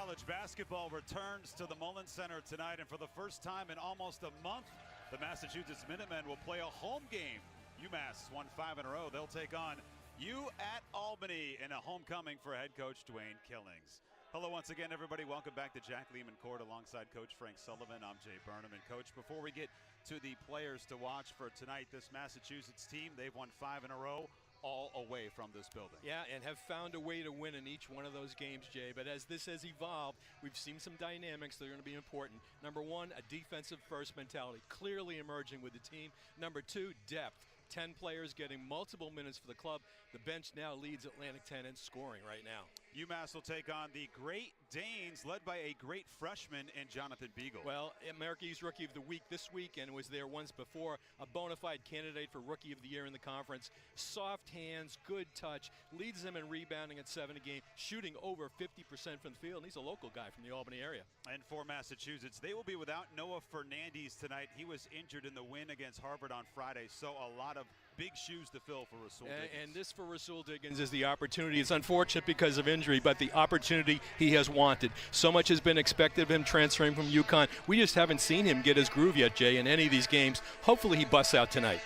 College basketball returns to the Mullins Center tonight, and for the first time in almost a month, the Massachusetts Minutemen will play a home game. UMass won 5 in a row. They'll take on U at Albany in a homecoming for head coach Dwayne Killings. Hello once again, everybody. Welcome back to Jack Lehman Court alongside Coach Frank Sullivan. I'm Jay Burnham. And Coach, before we get to the players to watch for tonight, this Massachusetts team, they've won 5 in a row, all away from this building. Yeah, and have found a way to win in each one of those games, Jay. But as this has evolved, we've seen some dynamics that are going to be important. Number one, a defensive first mentality, clearly emerging with the team. Number two, depth. 10 players getting multiple minutes for the club. The bench now leads Atlantic 10 in scoring right now. UMass will take on the Great Danes, led by a great freshman in Jonathan Beagle. Well, America East Rookie of the Week this week and was there once before. A bona fide candidate for Rookie of the Year in the conference. Soft hands, good touch, leads them in rebounding at 7 a game, shooting over 50% from the field. And he's a local guy from the Albany area. And for Massachusetts, they will be without Noah Fernandez tonight. He was injured in the win against Harvard on Friday, so a lot of big shoes to fill for Rasul Diggins. And this for Rasul Diggins is the opportunity. It's unfortunate because of injury, but the opportunity he has wanted. So much has been expected of him transferring from UConn. We just haven't seen him get his groove yet, Jay, in any of these games. Hopefully he busts out tonight.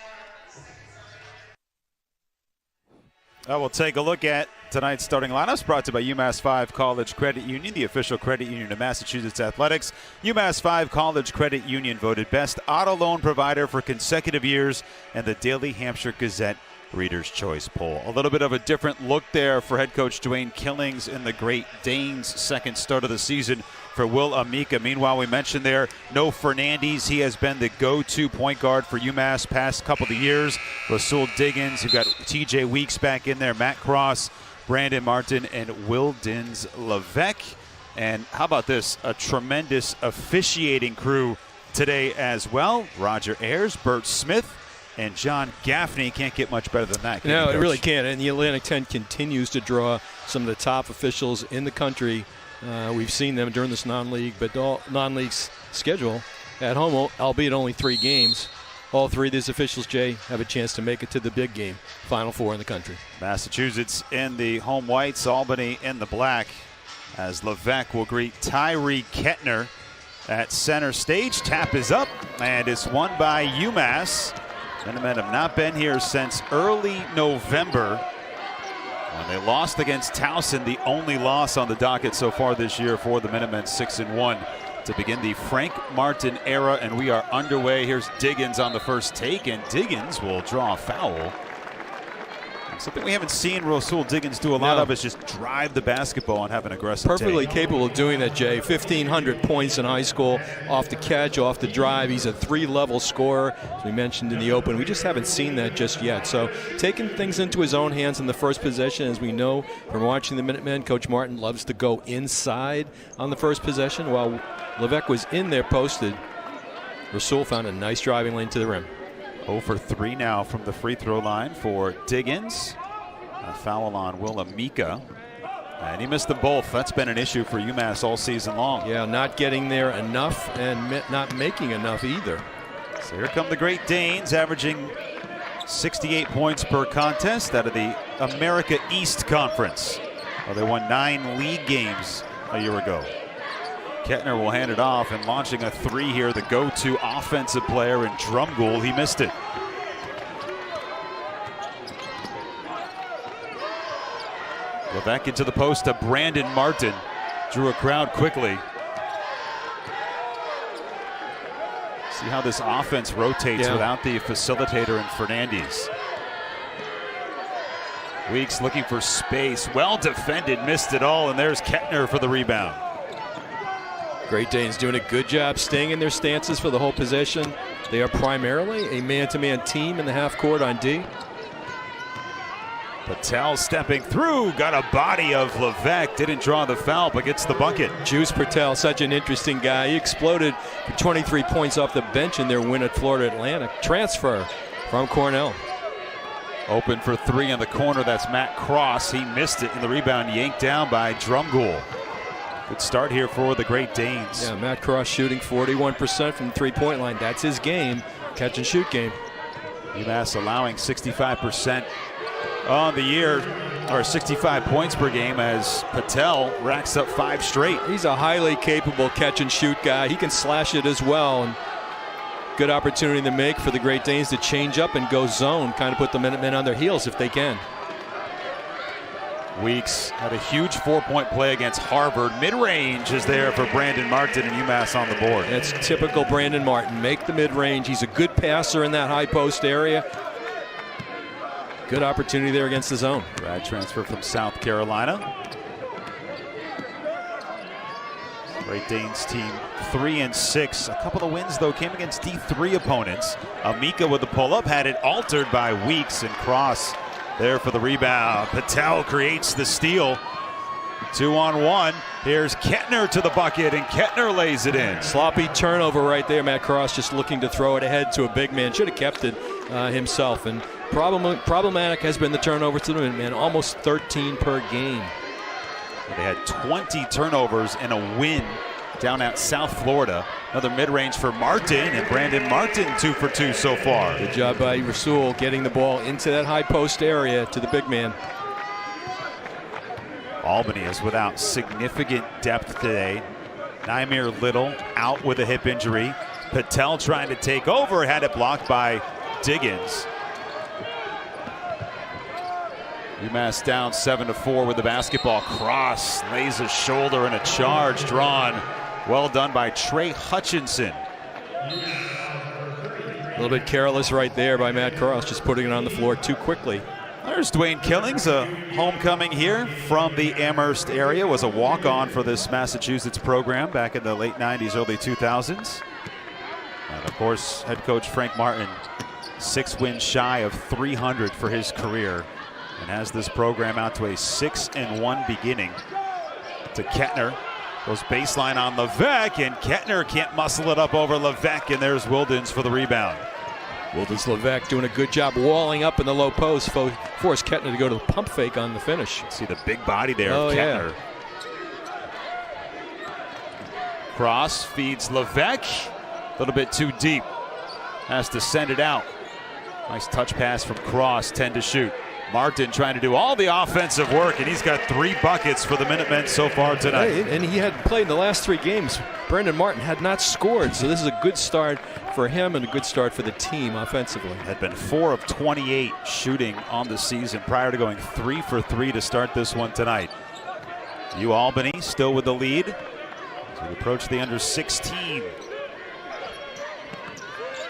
We'll take a look at tonight's starting lineups, brought to you by UMass 5 College Credit Union, the official credit union of Massachusetts Athletics. UMass 5 College Credit Union voted best auto loan provider for consecutive years and the Daily Hampshire Gazette Reader's Choice poll. A little bit of a different look there for head coach Dwayne Killings in the Great Danes' second start of the season for Will Amika. Meanwhile, we mentioned there, no Fernandez. He has been the go-to point guard for UMass past couple of years. Rasul Diggins, you've got TJ Weeks back in there, Matt Cross, Brandon Martin, and Wildens Levesque. And how about this? A tremendous officiating crew today as well. Roger Ayers, Bert Smith, and John Gaffney. Can't get much better than that. No, it really can't. And the Atlantic 10 continues to draw some of the top officials in the country. We've seen them during this non-league, but all non-league schedule at home, albeit only 3 games. All 3 of these officials, Jay, have a chance to make it to the big game, Final Four in the country. Massachusetts in the home whites, Albany in the black, as Levesque will greet Tyree Kettner at center stage. Tap is up, and it's won by UMass. Minutemen have not been here since early November when they lost against Towson, the only loss on the docket so far this year for the Minutemen, 6-1 to begin the Frank Martin era, and we are underway. Here's Diggins on the first take, and Diggins will draw a foul. Something we haven't seen Rasul Diggins do a lot of is just drive the basketball and have an aggressive Perfectly take. capable of doing that, Jay. 1,500 points in high school, off the catch, off the drive. He's a 3-level scorer, as we mentioned in the open. We just haven't seen that just yet. So taking things into his own hands in the first possession, as we know from watching the Minutemen, Coach Martin loves to go inside on the first possession. While Levesque was in there posted, Rasul found a nice driving lane to the rim. 0 for 3 now from the free throw line for Diggins. A foul on Will Amika. And he missed them both. That's been an issue for UMass all season long. Yeah, not getting there enough and not making enough either. So here come the Great Danes, averaging 68 points per contest out of the America East Conference. Well, they won 9 league games a year ago. Kettner will hand it off, and launching a 3 here, the go-to offensive player in Drumgoole. He missed it. Levesque into the post to Brandon Martin. Drew a crowd quickly. See how this offense rotates without the facilitator in Fernandez. Weeks looking for space. Well defended, missed it all, and there's Kettner for the rebound. Great Danes doing a good job staying in their stances for the whole possession. They are primarily a man-to-man team in the half court on D. Patel stepping through, got a body of Levesque, didn't draw the foul, but gets the bucket. Juice Patel, such an interesting guy. He exploded for 23 points off the bench in their win at Florida Atlantic. Transfer from Cornell. Open for 3 in the corner, that's Matt Cross. He missed it, and the rebound yanked down by Drumgoole. Good start here for the Great Danes. Yeah, Matt Cross shooting 41% from the three-point line. That's his game, catch and shoot game. UMass allowing 65% on the year. or 65 points per game as Patel racks up 5 straight. He's a highly capable catch and shoot guy. He can slash it as well. And good opportunity to make for the Great Danes to change up and go zone, kind of put the Minutemen on their heels if they can. Weeks had a huge 4-point play against Harvard. Mid-range is there for Brandon Martin and UMass on the board. That's typical Brandon Martin. Make the mid-range. He's a good passer in that high post area. Good opportunity there against the zone. Grad transfer from South Carolina. Great Danes team 3-6. A couple of wins though came against D3 opponents. Amika with the pull-up had it altered by Weeks, and Cross there for the rebound. Patel creates the steal. 2-on-1. Here's Kettner to the bucket, and Kettner lays it in. Sloppy turnover right there. Matt Cross just looking to throw it ahead to a big man. Should have kept it himself. And problematic has been the turnover to the man. Almost 13 per game. They had 20 turnovers in a win down at South Florida. Another mid-range for Martin, and Brandon Martin 2 for 2 so far. Good job by Rasul getting the ball into that high post area to the big man. Albany is without significant depth today. Naimir Little out with a hip injury. Patel trying to take over, had it blocked by Diggins. UMass down 7-4 with the basketball. Cross lays a shoulder and a charge drawn. Well done by Trey Hutchinson. A little bit careless right there by Matt Cross, just putting it on the floor too quickly. There's Dwayne Killings, a homecoming here from the Amherst area. Was a walk-on for this Massachusetts program back in the late 90s, early 2000s. And of course, head coach Frank Martin, 6 wins shy of 300 for his career, and has this program out to a 6-1 beginning. To Kettner, goes baseline on Levesque, and Kettner can't muscle it up over Levesque, and there's Wildens for the rebound. Wildens Levesque doing a good job walling up in the low post, forced Kettner to go to the pump fake on the finish. See the big body there of Kettner. Yeah. Cross feeds Levesque, a little bit too deep. Has to send it out. Nice touch pass from Cross, 10 to shoot. Martin trying to do all the offensive work, and he's got 3 buckets for the Minutemen so far tonight. And he had played in the last 3 games. Brandon Martin had not scored, so this is a good start for him and a good start for the team offensively. Had been 4 of 28 shooting on the season prior to going 3 for 3 to start this one tonight. Albany still with the lead as we approach the under 16.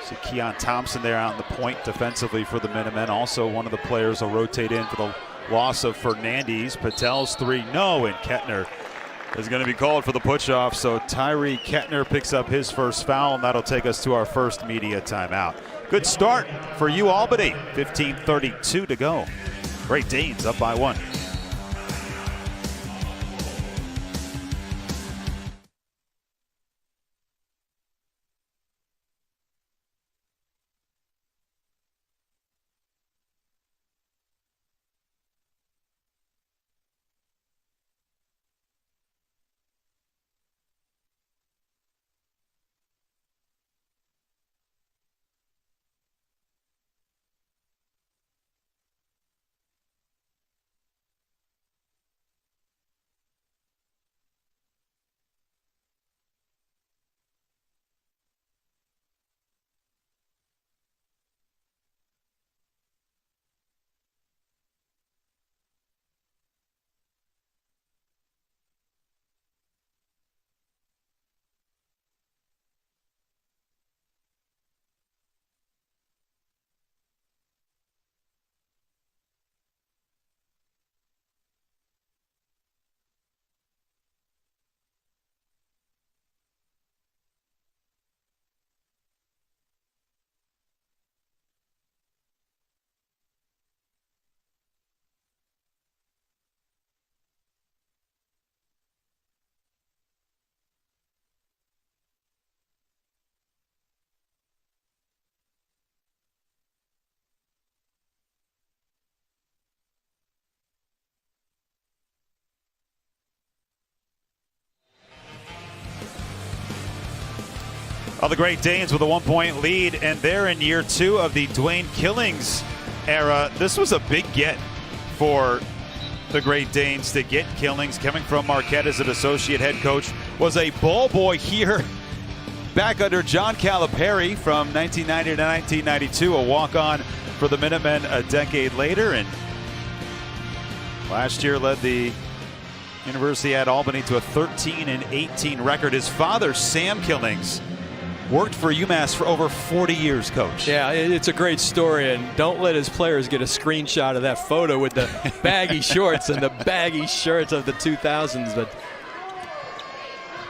See Keon Thompson there out in the point defensively for the Minutemen. Also one of the players will rotate in for the loss of Fernandez. Patel's 3, no, and Kettner is going to be called for the push-off. So Tyree Kettner picks up his first foul, and that'll take us to our first media timeout. Good start for Albany. 15:32 to go. Great Danes up by 1. The Great Danes with a 1-point lead, and they're in year 2 of the Dwayne Killings era. This was a big get for the Great Danes to get Killings, coming from Marquette as an associate head coach, was a ball boy here back under John Calipari from 1990 to 1992, a walk-on for the Minutemen a decade later, and last year led the University at Albany to a 13-18 record. His father, Sam Killings, worked for UMass for over 40 years, Coach. Yeah, it's a great story, and don't let his players get a screenshot of that photo with the baggy shorts and the baggy shirts of the 2000s. But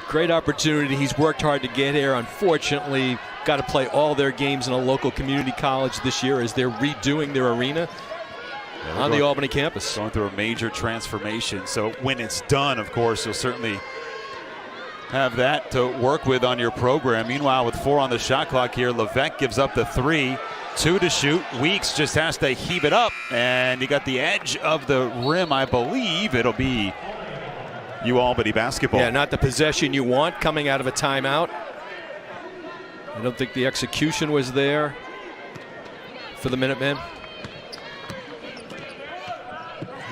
great opportunity. He's worked hard to get here. Unfortunately, got to play all their games in a local community college this year as they're redoing their arena on the Albany campus. Going through a major transformation. So when it's done, of course, you'll certainly have that to work with on your program. Meanwhile, with 4 on the shot clock here, Levesque gives up the 3, 2 to shoot. Weeks just has to heave it up, and he got the edge of the rim. I believe it'll be UAlbany basketball. Yeah, not the possession you want coming out of a timeout. I don't think the execution was there for the Minutemen.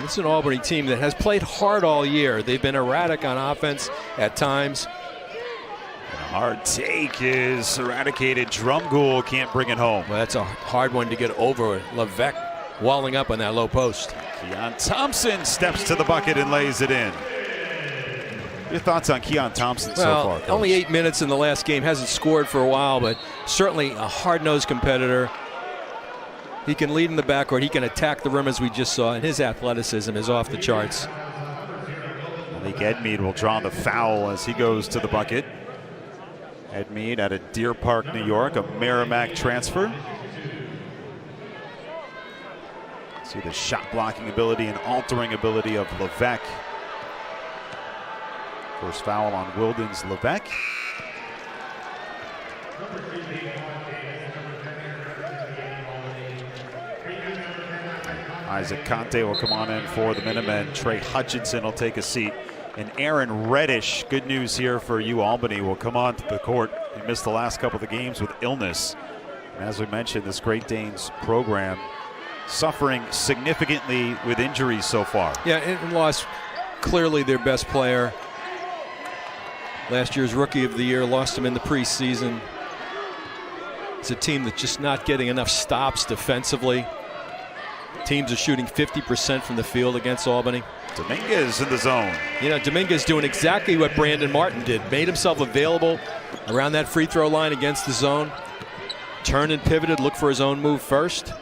This is an Albany team that has played hard all year. They've been erratic on offense at times. And a hard take is eradicated. Drumgoole can't bring it home. Well, that's a hard one to get over. Levesque walling up on that low post. Keon Thompson steps to the bucket and lays it in. Your thoughts on Keon Thompson so far, Coach? Only 8 minutes in the last game. Hasn't scored for a while, but certainly a hard-nosed competitor. He can lead in the backcourt. He can attack the rim, as we just saw, and his athleticism is off the charts. Malik Edmead will draw the foul as he goes to the bucket. Edmead out of Deer Park, New York, a Merrimack transfer. See the shot blocking ability and altering ability of Levesque. First foul on Wildens Levesque. Isaac Conte will come on in for the Minutemen. Trey Hutchinson will take a seat. And Aaron Reddish, good news here for UAlbany, will come on to the court. He missed the last couple of the games with illness. And as we mentioned, this Great Danes program suffering significantly with injuries so far. Yeah, and lost clearly their best player. Last year's Rookie of the Year, lost him in the preseason. It's a team that's just not getting enough stops defensively. Teams are shooting 50% from the field against Albany. Dominguez in the zone. You know, Dominguez doing exactly what Brandon Martin did. Made himself available around that free throw line against the zone. Turned and pivoted, looked for his own move first.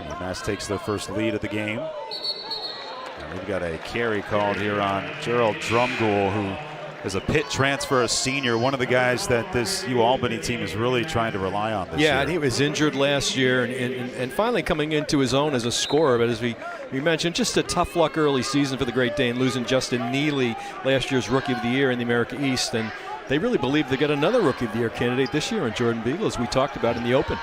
UMass takes their first lead of the game. And we've got a carry called here on Gerald Drumgoole, who is a Pitt transfer, a senior, one of the guys that this UAlbany team is really trying to rely on this year. Yeah, and he was injured last year and finally coming into his own as a scorer. But as we mentioned, just a tough luck early season for the Great Dane, losing Justin Neely, last year's Rookie of the Year in the America East. And they really believe they got another Rookie of the Year candidate this year in Jordan Beagle, as we talked about in the Open.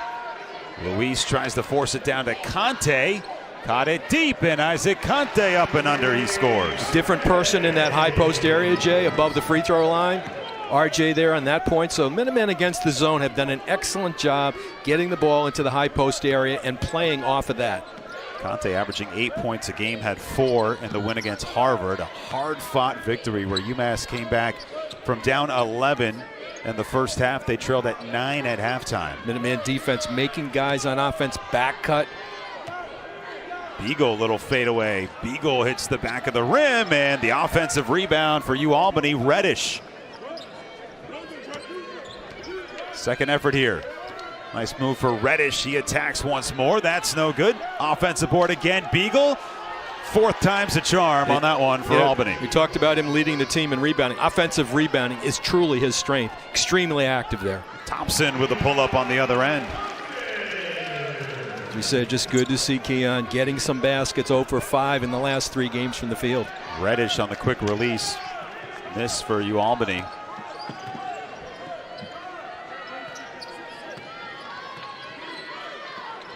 Luis tries to force it down to Conte. Caught it deep, and Isaac Conte up and under, he scores. Different person in that high post area, Jay, above the free throw line. RJ there on that point. So Minutemen against the zone have done an excellent job getting the ball into the high post area and playing off of that. Conte averaging 8 points a game, had 4 in the win against Harvard. A hard-fought victory where UMass came back from down 11 in the first half. They trailed at 9 at halftime. Minuteman defense making guys on offense back cut. Beagle, little fadeaway. Beagle hits the back of the rim, and the offensive rebound for UAlbany. Reddish. Second effort here. Nice move for Reddish. He attacks once more. That's no good. Offensive board again. Beagle. Fourth time's a charm on that one for Albany. We talked about him leading the team in rebounding. Offensive rebounding is truly his strength. Extremely active there. Thompson with a pull-up on the other end. We said just good to see Keon getting some baskets, 0 for 5 in the last 3 games from the field. Reddish on the quick release. Miss for UAlbany.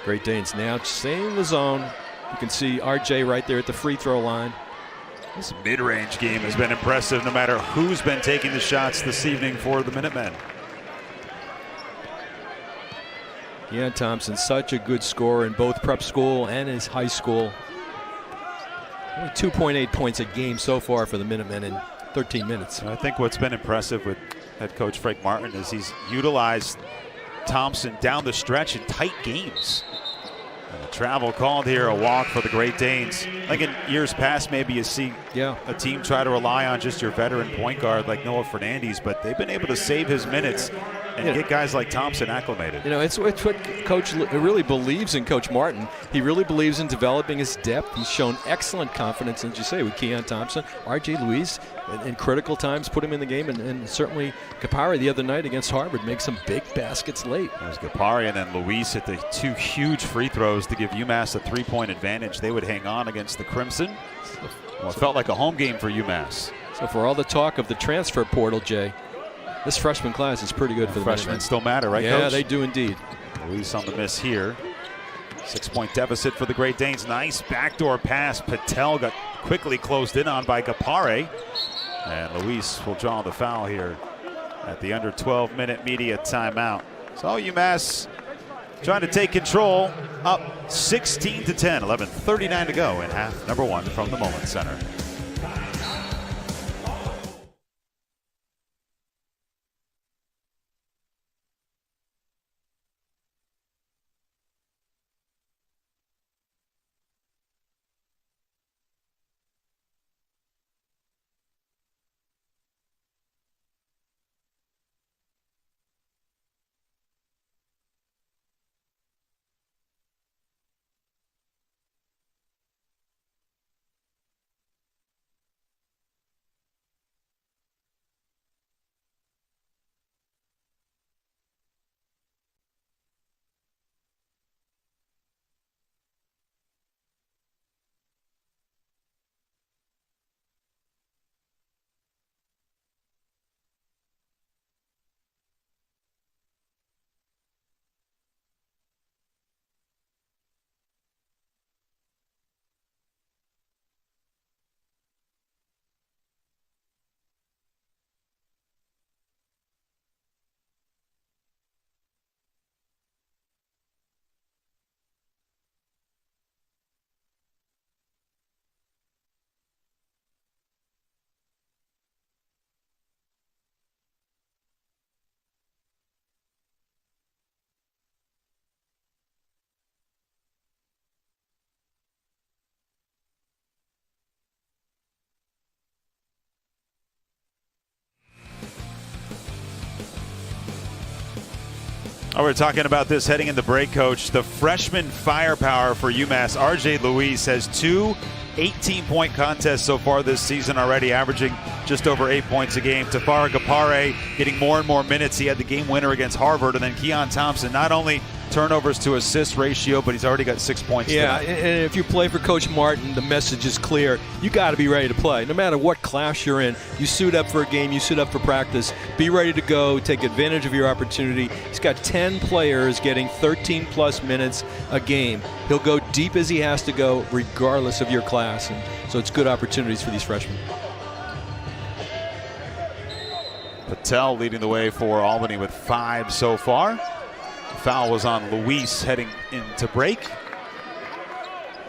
Great Danes now staying in the zone. You can see RJ right there at the free throw line. This mid-range game has been impressive no matter who's been taking the shots this evening for the Minutemen. Keon Thompson, such a good scorer in both prep school and his high school. Only 2.8 points a game so far for the Minutemen in 13 minutes. I think what's been impressive with head coach Frank Martin is he's utilized Thompson down the stretch in tight games. And a travel called here, a walk for the Great Danes. Like in years past, maybe you see a team try to rely on just your veteran point guard like Noah Fernandes, but they've been able to save his minutes and get guys like Thompson acclimated. It's what Coach really believes in. Coach Martin, he really believes in developing his depth. He's shown excellent confidence, as you say, with Keon Thompson, R.J. Luis, in critical times, put him in the game, and certainly Kapari the other night against Harvard makes some big baskets late. There's Kapari, and then Luis hit the 2 huge free throws to give UMass a 3-point advantage. They would hang on against the Crimson. Well, it felt like a home game for UMass. So for all the talk of the transfer portal, Jay, this freshman class is pretty good for the freshmen. Still matter, right, Coach? Yeah, they do indeed. Luis on the miss here. 6-point deficit for the Great Danes. Nice backdoor pass. Patel got quickly closed in on by Kapare. And Luis will draw the foul here at the under 12-minute media timeout. So UMass trying to take control, up 16-10, 11:39 to go in half number 1 from the Mullen Center. Oh, we're talking about this heading in the break, Coach. The freshman firepower for UMass, R.J. Luis, has 2 18-point contests so far this season already, averaging just over 8 points a game. Tafara Gapare getting more and more minutes. He had the game winner against Harvard. And then Keon Thompson, not only turnovers to assist ratio, but he's already got 6 points. Yeah, today. And if you play for Coach Martin, the message is clear. You got to be ready to play. No matter what class you're in, you suit up for a game, you suit up for practice. Be ready to go. Take advantage of your opportunity. He's got 10 players getting 13-plus minutes a game. He'll go deep as he has to go, regardless of your class. And so it's good opportunities for these freshmen. Patel leading the way for Albany with 5 so far. Foul was on Luis heading into break.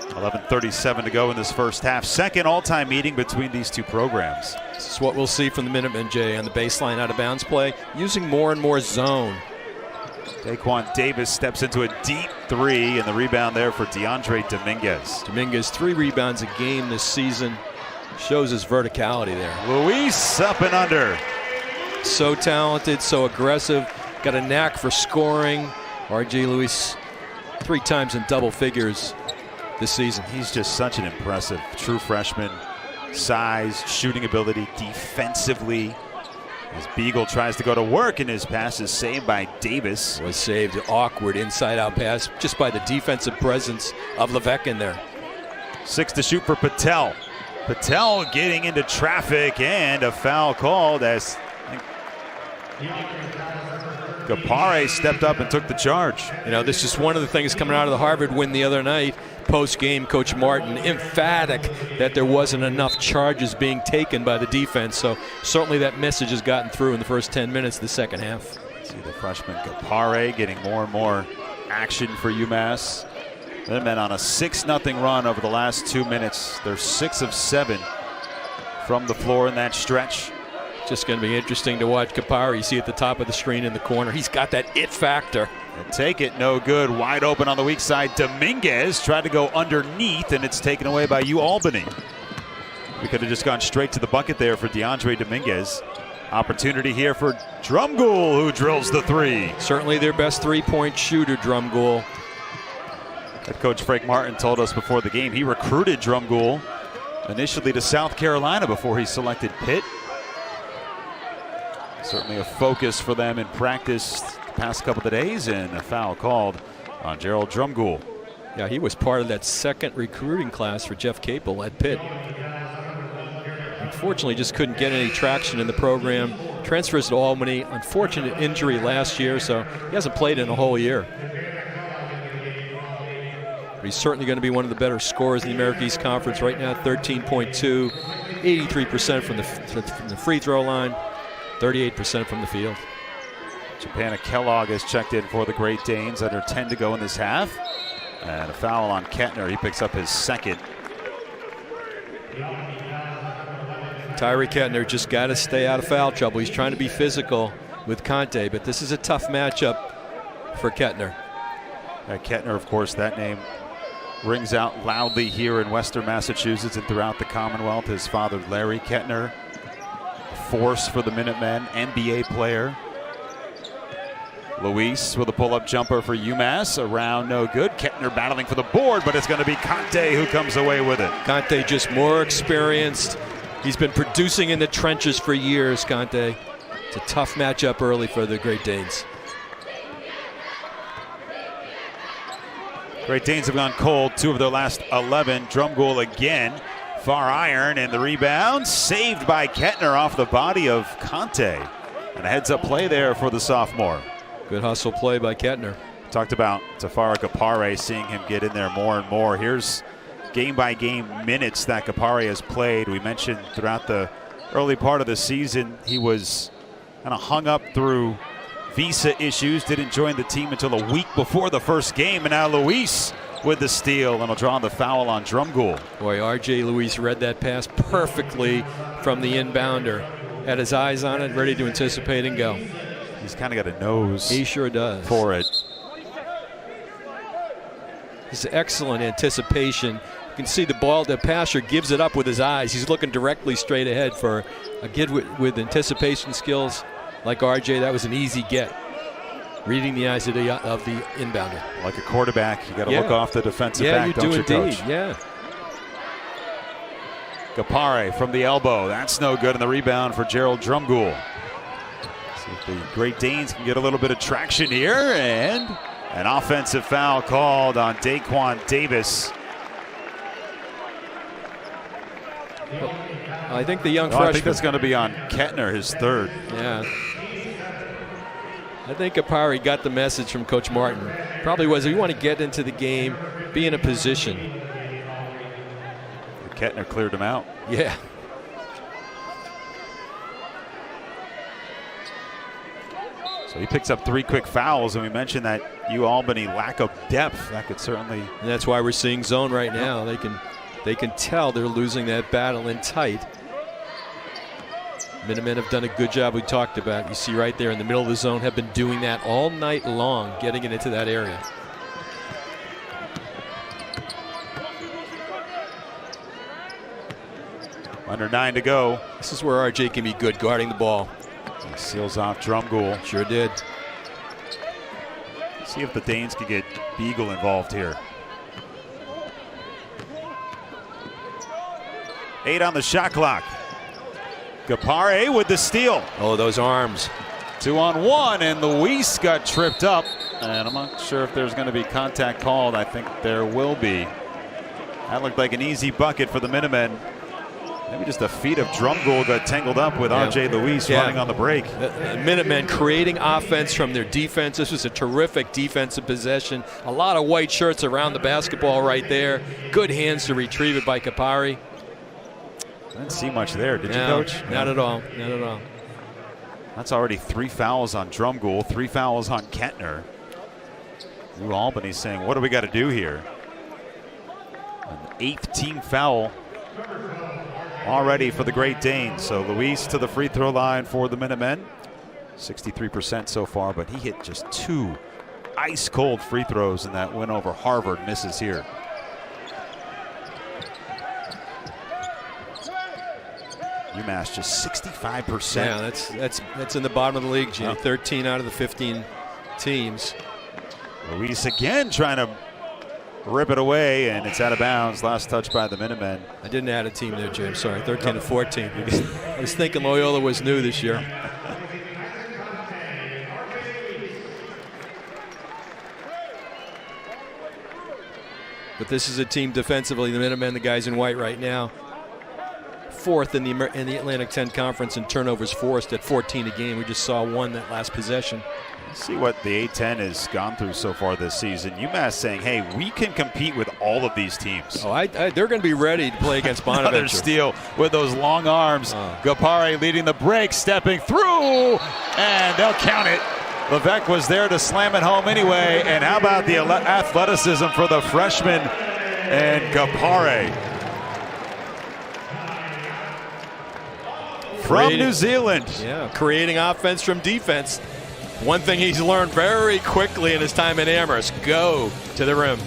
11:37 to go in this first half. Second all-time meeting between these two programs. This is what we'll see from the Minutemen, Jay, on the baseline out-of-bounds play, using more and more zone. Daquan Davis steps into a deep 3, and the rebound there for DeAndre Dominguez. Dominguez, 3 rebounds a game this season. Shows his verticality there. Luis up and under. So talented, so aggressive, got a knack for scoring. R.J. Luis 3 times in double figures this season. He's just such an impressive true freshman. Size, shooting ability, defensively. As Beagle tries to go to work, and his pass is saved by Davis. Was saved, awkward inside-out pass just by the defensive presence of Levesque in there. 6 to shoot for Patel. Patel getting into traffic, and a foul called as Gapare stepped up and took the charge. You know, this is one of the things coming out of the Harvard win the other night. Post-game, Coach Martin emphatic that there wasn't enough charges being taken by the defense. So certainly that message has gotten through in the first 10 minutes of the second half. See the freshman Gapare getting more and more action for UMass. Minutemen on a 6-0 run over the last 2 minutes. They're 6 of 7 from the floor in that stretch. Just going to be interesting to watch Kapari. You see at the top of the screen in the corner. He's got that it factor. And take it, no good. Wide open on the weak side. Dominguez tried to go underneath, and it's taken away by Albany. We could have just gone straight to the bucket there for DeAndre Dominguez. Opportunity here for Drumgoole, who drills the three. Certainly their best three-point shooter, Drumgoole. Head coach Frank Martin told us before the game he recruited Drumgoole initially to South Carolina before he selected Pitt. Certainly a focus for them in practice the past couple of days, and a foul called on Gerald Drumgoole. Yeah, he was part of that second recruiting class for Jeff Capel at Pitt. Unfortunately, just couldn't get any traction in the program. Transfers to Albany. Unfortunate injury last year, so he hasn't played in a whole year. But he's certainly going to be one of the better scorers in the America East Conference right now. 13.2, 83% from the free throw line, 38% from the field. Japana Kellogg has checked in for the Great Danes. Under 10 to go in this half. And a foul on Kettner. He picks up his second. Tyree Kettner just got to stay out of foul trouble. He's trying to be physical with Conte, but this is a tough matchup for Kettner. Kettner, of course, that name rings out loudly here in Western Massachusetts and throughout the Commonwealth. His father, Larry Kettner, a force for the Minutemen, NBA player. Luis with a pull-up jumper for UMass. Around, no good. Kettner battling for the board, but it's going to be Conte who comes away with it. Conte just more experienced. He's been producing in the trenches for years, Conte. It's a tough matchup early for the Great Danes. Great Danes have gone cold. 2 of their last 11. Drumgoole again. Far iron, and the rebound saved by Kettner off the body of Conte. And a heads-up play there for the sophomore. Good hustle play by Kettner. Talked about Tafara Kapare, seeing him get in there more and more. Here's game-by-game minutes that Kapare has played. We mentioned throughout the early part of the season he was kind of hung up through visa issues, didn't join the team until a week before the first game, and now Luis with the steal, and will draw the foul on Drumgoole. Boy, R.J. Luis read that pass perfectly from the inbounder. Had his eyes on it, ready to anticipate and go. He's kind of got a nose. He sure does. For it. It's excellent anticipation. You can see the ball, the passer gives it up with his eyes. He's looking directly straight ahead. For a kid with anticipation skills like RJ, that was an easy get. Reading the eyes of the inbounder. Like a quarterback, you got to look off the defensive back, don't you, indeed. Coach? Yeah. Kapare from the elbow. That's no good, and the rebound for Gerald Drumgoole. See if the Great Danes can get a little bit of traction here, and an offensive foul called on Daquan Davis. I think the young freshman. I think that's going to be on Kettner, his third. Yeah. I think Kapari got the message from Coach Martin. Probably was, if you want to get into the game, be in a position. Kettner cleared him out. Yeah. So he picks up 3 quick fouls, and we mentioned that Albany lack of depth. That could certainly. And that's why we're seeing zone right now. They can tell they're losing that battle in tight. Minutemen have done a good job. We talked about. You see right there in the middle of the zone, have been doing that all night long, getting it into that area. Under 9 to go. This is where RJ can be good guarding the ball. He seals off Drumgoole. Sure did. See if the Danes can get Beagle involved here. 8 on the shot clock. Kapare with the steal. Oh, those arms. 2-on-1, and Luis got tripped up. And I'm not sure if there's going to be contact called. I think there will be. That looked like an easy bucket for the Minutemen. Maybe just the feet of Drumgoole got tangled up with R.J. Luis running on the break. Minutemen creating offense from their defense. This was a terrific defensive possession. A lot of white shirts around the basketball right there. Good hands to retrieve it by Kapari. I didn't see much there, did you, Coach? Not at all. Not at all. That's already 3 fouls on Drumgoole, 3 fouls on Kettner. Albany saying, what do we got to do here? An 8th team foul already for the Great Danes. So Luis to the free throw line for the Minutemen. 63% so far, but he hit just 2 ice-cold free throws in that win over Harvard. Misses here. UMass just 65%. Yeah, that's in the bottom of the league, Gene. 13 out of the 15 teams. Luis again trying to rip it away, and it's out of bounds. Last touch by the Minutemen. I didn't add a team there, James. Sorry, 13 to 14. I was thinking Loyola was new this year. But this is a team defensively, the Minutemen, the guys in white right now, 4th in the Atlantic 10 Conference in turnovers forced at 14 a game. We just saw one that last possession. Let's see what the A-10 has gone through so far this season. UMass saying, hey, we can compete with all of these teams. Oh, they're going to be ready to play against Bonaventure. Another steal with those long arms. Gapare leading the break, stepping through, and they'll count it. Levesque was there to slam it home anyway. And how about the athleticism for the freshman and Gapare from New Zealand. Yeah, creating offense from defense. One thing he's learned very quickly in his time in Amherst: go to the rim.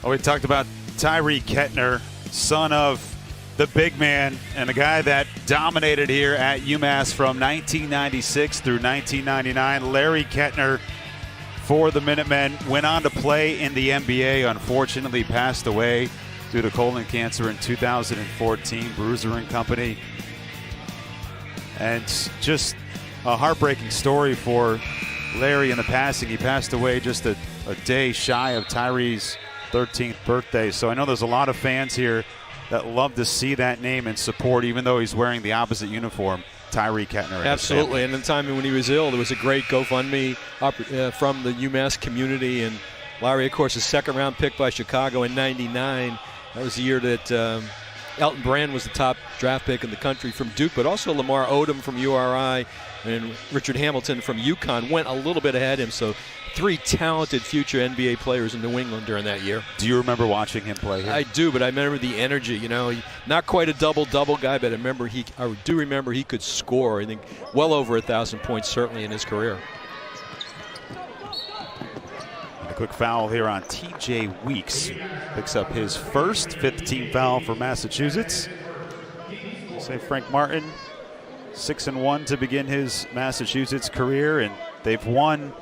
Oh, we talked about Tyree Kettner, son of the big man and a guy that dominated here at UMass from 1996 through 1999. Larry Kettner for the Minutemen went on to play in the NBA. Unfortunately, passed away due to colon cancer in 2014. Bruiser and Company. And just a heartbreaking story for Larry in the passing. He passed away just a day shy of Tyree's 13th birthday. So I know there's a lot of fans here that love to see that name and support, even though he's wearing the opposite uniform, Tyree Kettner. Absolutely. And in the time when he was ill, there was a great GoFundMe from the UMass community. And Larry, of course, a second-round pick by Chicago in '99. That was the year that Elton Brand was the top draft pick in the country from Duke, but also Lamar Odom from URI and Richard Hamilton from UConn went a little bit ahead of him. So 3 talented future NBA players in New England during that year. Do you remember watching him play here? I do, but I remember the energy. You know, not quite a double-double guy, but I do remember he could score. I think well over 1,000 points certainly in his career. A quick foul here on T.J. Weeks. Picks up his first 5th-team foul for Massachusetts. Say Frank Martin, 6-1 to begin his Massachusetts career, and they've won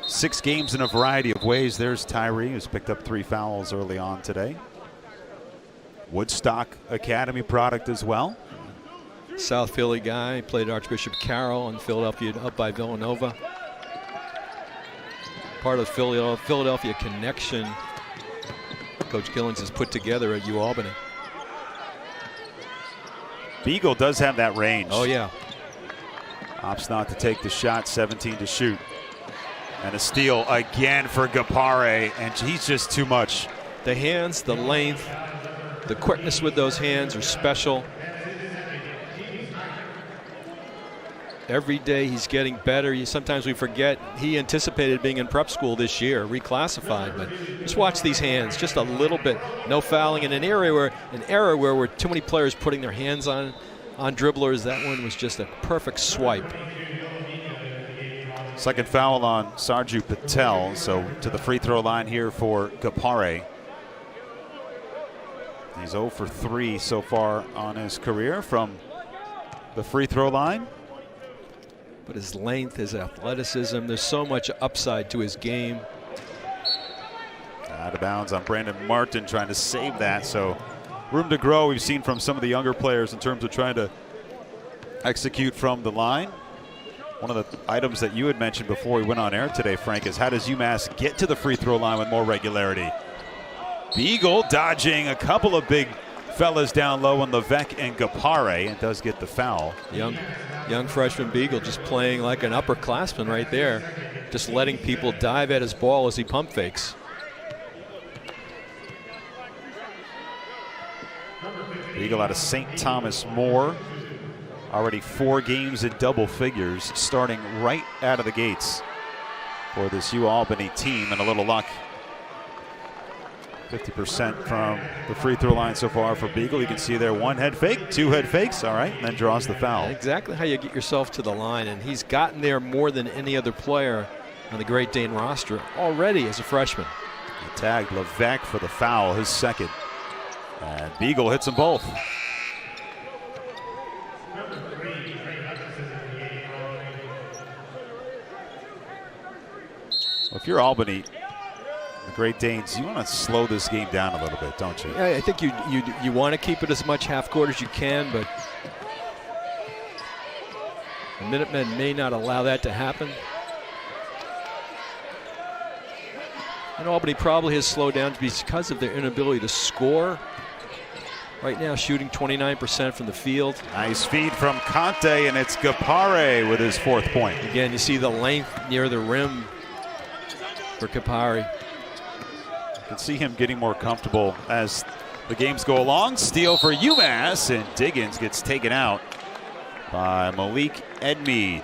6 games in a variety of ways. There's Tyree, who's picked up 3 fouls early on today. Woodstock Academy product as well. South Philly guy, played Archbishop Carroll in Philadelphia, up by Villanova. Part of the Philadelphia connection Coach Gillings has put together at Albany. Beagle does have that range. Oh, yeah. Opts not to take the shot, 17 to shoot. And a steal again for Gapare, and he's just too much. The hands, the length, the quickness with those hands are special. Every day he's getting better. Sometimes we forget he anticipated being in prep school this year, reclassified. But just watch these hands, just a little bit. No fouling in an area where too many players putting their hands on dribblers. That one was just a perfect swipe. Second foul on Sarju Patel, so to the free throw line here for Gapare. He's 0 for 3 so far on his career from the free throw line. But his length, his athleticism, there's so much upside to his game. Out of bounds on Brandon Martin, trying to save that. So room to grow we've seen from some of the younger players in terms of trying to execute from the line. One of the items that you had mentioned before we went on air today, Frank, is how does UMass get to the free throw line with more regularity? Beagle dodging a couple of big fellas down low on Levesque and Gapare, and does get the foul. Young freshman Beagle just playing like an upperclassman right there, just letting people dive at his ball as he pump fakes. Beagle out of St. Thomas More. Already 4 games in double figures, starting right out of the gates for this Albany team, and a little luck. 50% from the free throw line so far for Beagle. You can see there 1 head fake, 2 head fakes, all right, and then draws the foul. Exactly how you get yourself to the line, and he's gotten there more than any other player on the Great Dane roster already as a freshman. He tagged Levesque for the foul, his second. And Beagle hits them both. Well, if you're Albany, the Great Danes, you want to slow this game down a little bit, don't you? Yeah, I think you want to keep it as much half court as you can, but the Minutemen may not allow that to happen. And Albany probably has slowed down because of their inability to score. Right now shooting 29% from the field. Nice feed from Conte, and it's Gapare with his 4th point. Again, you see the length near the rim for Gapare. You can see him getting more comfortable as the games go along. Steal for UMass, and Diggins gets taken out by Malik Edmead.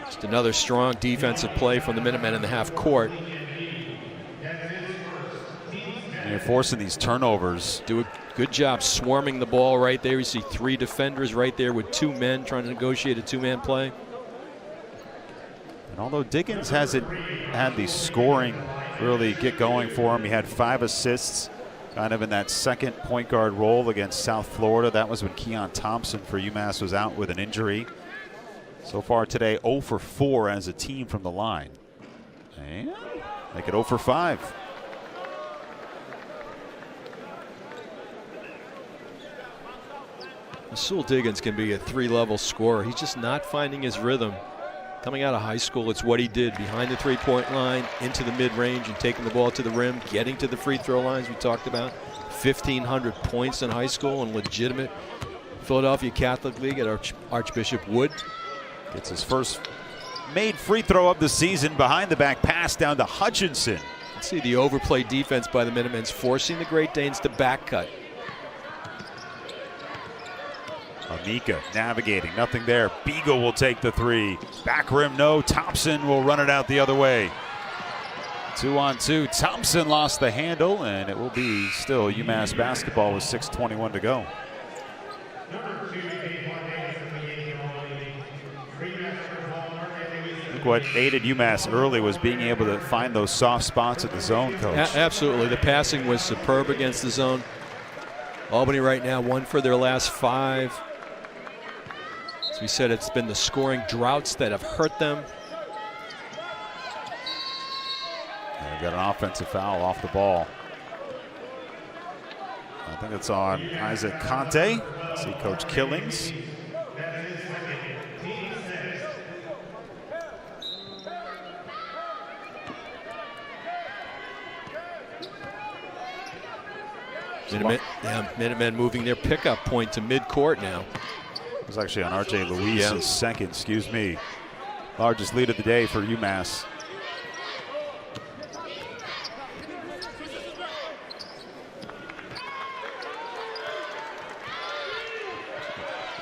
Just another strong defensive play from the Minutemen in the half court. And you're forcing these turnovers. Do a good job swarming the ball right there. You see 3 defenders right there with 2 men trying to negotiate a 2-man play. And although Diggins hasn't had the scoring really get going for him, he had 5 assists kind of in that second point guard role against South Florida. That was when Keon Thompson for UMass was out with an injury. So far today, 0 for 4 as a team from the line. And make it 0 for 5. Sewell Diggins can be a 3-level scorer. He's just not finding his rhythm. Coming out of high school, it's what he did behind the 3-point line, into the mid-range, and taking the ball to the rim, getting to the free throw lines we talked about. 1,500 points in high school and legitimate Philadelphia Catholic League at Archbishop Wood. Gets his first made free throw of the season, behind the back pass down to Hutchinson. Let's see the overplay defense by the Minutemen, forcing the Great Danes to back cut. Anika navigating, nothing there. Beagle will take the 3. Back rim, no. Thompson will run it out the other way. 2-on-2. Thompson lost the handle, and it will be still UMass basketball with 6:21 to go. I think what aided UMass early was being able to find those soft spots at the zone, Coach. Absolutely. The passing was superb against the zone. Albany right now 1 for their last 5. As we said, it's been the scoring droughts that have hurt them. got an offensive foul off the ball. I think it's on Isaac Conte. See Coach Killings. Minutemen moving their pickup point to midcourt now. It was actually on R.J. Luis's second, excuse me. Largest lead of the day for UMass.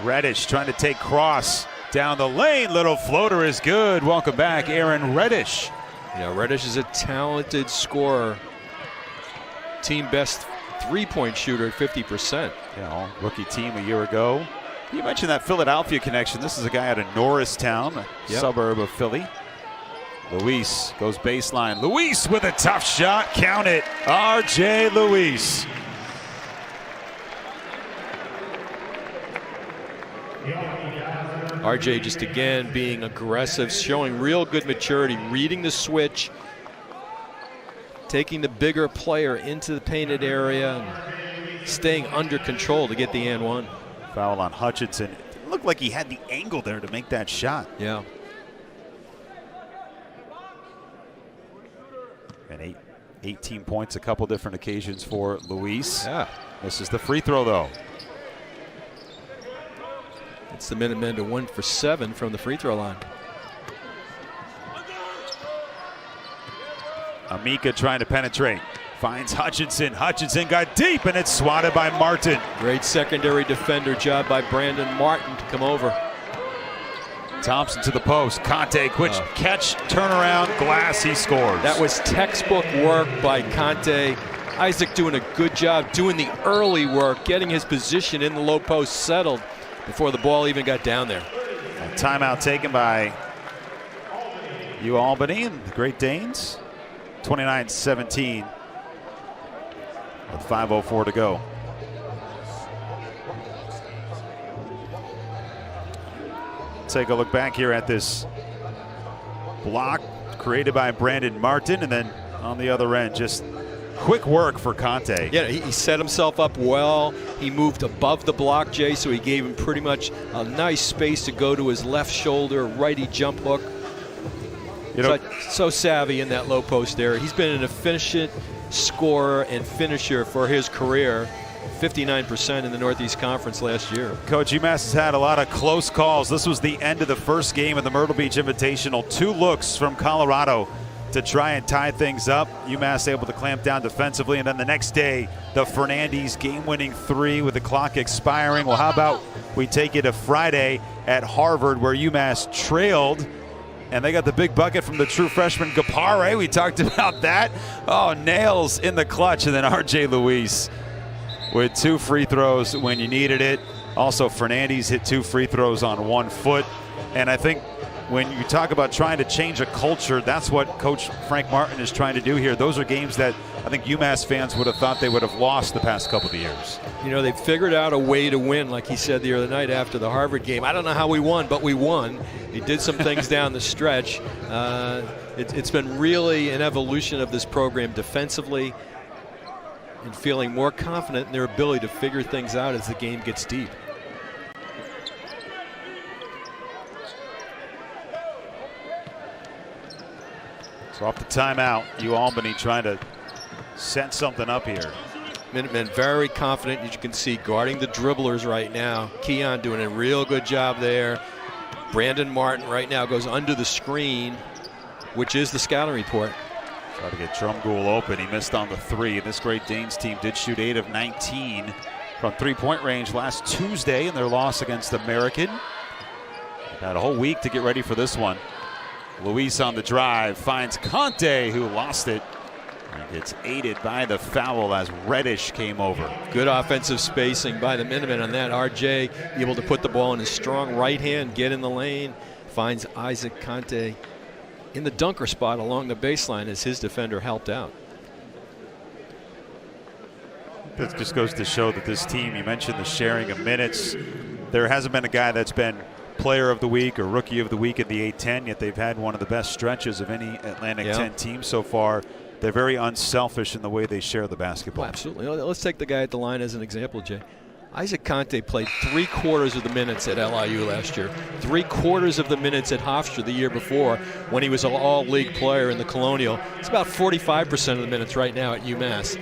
Reddish trying to take cross down the lane. Little floater is good. Welcome back, Aaron Reddish. Yeah, Reddish is a talented scorer. Team best three-point shooter at 50%. Yeah, rookie team a year ago. You mentioned that Philadelphia connection. This is a guy out of Norristown, a suburb of Philly. Luis goes baseline. Luis with a tough shot. Count it. R.J. Luis. RJ just again being aggressive, showing real good maturity, reading the switch, taking the bigger player into the painted area, and staying under control to get the and one. Foul on Hutchinson. It didn't look like he had the angle there to make that shot. Yeah. And 18 points, a couple different occasions for Luis. Yeah. Misses the free throw, though. It's the Minutemen to 1 for 7 from the free throw line. Amika trying to penetrate. Finds Hutchinson. Hutchinson got deep, and it's swatted by Martin. Great secondary defender job by Brandon Martin to come over. Thompson to the post. Conte, quick catch, turnaround, glass, he scores. That was textbook work by Conte. Isaac doing a good job doing the early work, getting his position in the low post settled before the ball even got down there. A timeout taken by Albany and the Great Danes. 29-17 with 5:04 to go. Take a look back here at this block created by Brandon Martin, and then on the other end, just quick work for Conte. Yeah, he set himself up well. He moved above the block, Jay, so he gave him pretty much a nice space to go to his left shoulder, righty jump hook. You know, so savvy in that low post area. He's been an efficient scorer and finisher for his career. 59% in the Northeast Conference last year. Coach, UMass has had a lot of close calls. This was the end of the first game of the Myrtle Beach Invitational. 2 looks from Colorado to try and tie things up. UMass able to clamp down defensively, and then the next day, the Fernandez game-winning 3 with the clock expiring. Well, how about we take you to Friday at Harvard, where UMass trailed, and they got the big bucket from the true freshman Gapare. We talked about that. Oh, nails in the clutch, and then R.J. Luis with 2 free throws when you needed it. Also, Fernandez hit 2 free throws on 1 foot. And I think when you talk about trying to change a culture, that's what Coach Frank Martin is trying to do here. Those are games that I think UMass fans would have thought they would have lost the past couple of years. You know, they figured out a way to win, like he said the other night after the Harvard game. I don't know how we won, but we won. He did some things down the stretch. It's been really an evolution of this program defensively, and feeling more confident in their ability to figure things out as the game gets deep. So off the timeout, Albany trying to set something up here. Minutemen very confident, as you can see, guarding the dribblers right now. Keon doing a real good job there. Brandon Martin right now goes under the screen, which is the scouting report. Try to get Drumgoole open. He missed on the 3. This Great Danes team did shoot 8 of 19 from three-point range last Tuesday in their loss against American. They've had a whole week to get ready for this one. Luis on the drive finds Conte, who lost it. And gets aided by the foul as Reddish came over. Good offensive spacing by the Minutemen on that. RJ able to put the ball in his strong right hand, get in the lane, finds Isaac Conte in the dunker spot along the baseline as his defender helped out. That just goes to show that this team, you mentioned the sharing of minutes. There hasn't been a guy that's been player of the week or rookie of the week in the A-10, yet they've had one of the best stretches of any Atlantic 10 team so far. they're very unselfish in the way they share the basketball. Well, absolutely. Let's take the guy at the line as an example, Jay. Isaac Conte played 3/4 of the minutes at LIU last year, 3/4 of the minutes at Hofstra the year before when he was an all-league player in the Colonial. It's about 45% of the minutes right now at UMass.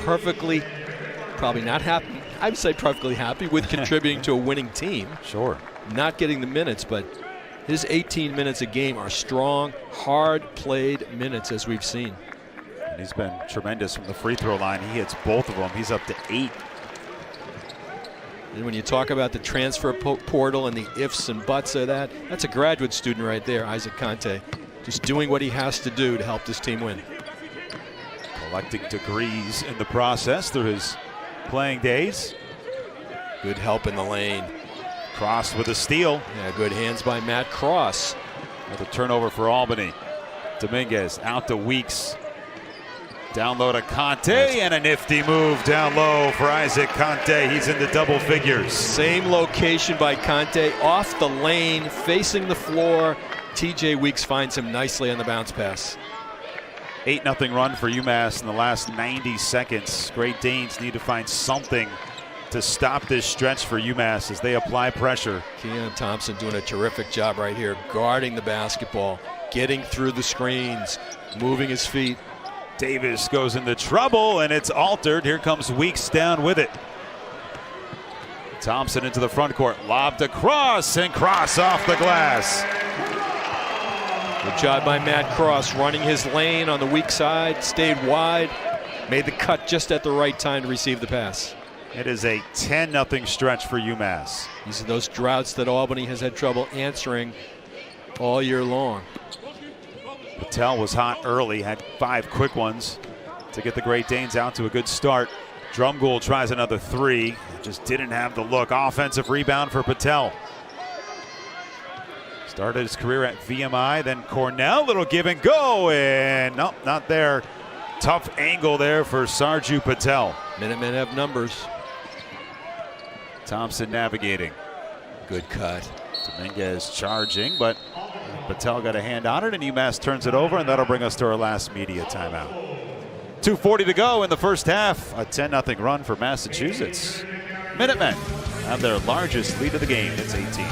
Perfectly, probably not happy. I'd say perfectly happy with contributing to a winning team. Sure. Not getting the minutes, but his 18 minutes a game are strong, hard-played minutes as we've seen. And he's been tremendous from the free throw line. He hits both of them. He's up to 8. And when you talk about the transfer portal and the ifs and buts of that, that's a graduate student right there, Isaac Conte. Just doing what he has to do to help this team win. Collecting degrees in the process through his playing days. Good help in the lane. Cross with a steal. Yeah, good hands by Matt Cross. With a turnover for Albany. Dominguez out to Weeks. Down low to Conte, and a nifty move down low for Isaac Conte. He's in the double figures. Same location by Conte, off the lane, facing the floor. TJ Weeks finds him nicely on the bounce pass. 8-0 run for UMass in the last 90 seconds. Great Danes need to find something to stop this stretch for UMass as they apply pressure. Keon Thompson doing a terrific job right here, guarding the basketball, getting through the screens, moving his feet. Davis goes into trouble, and it's altered. Here comes Weeks down with it. Thompson into the front court, lobbed across, and Cross off the glass. Good job by Matt Cross, running his lane on the weak side, stayed wide, made the cut just at the right time to receive the pass. It is a 10-0 stretch for UMass. These are those droughts that Albany has had trouble answering all year long. Patel was hot early, had 5 quick ones to get the Great Danes out to a good start. Drumgoole tries another 3, just didn't have the look. Offensive rebound for Patel. Started his career at VMI, then Cornell, little give and go, and nope, not there. Tough angle there for Sarju Patel. Minutemen have numbers. Thompson navigating. Good cut. Dominguez charging, but Patel got a hand on it, and UMass turns it over, and that'll bring us to our last media timeout. 2:40 to go in the first half. A 10-0 run for Massachusetts. Minutemen have their largest lead of the game. It's 18.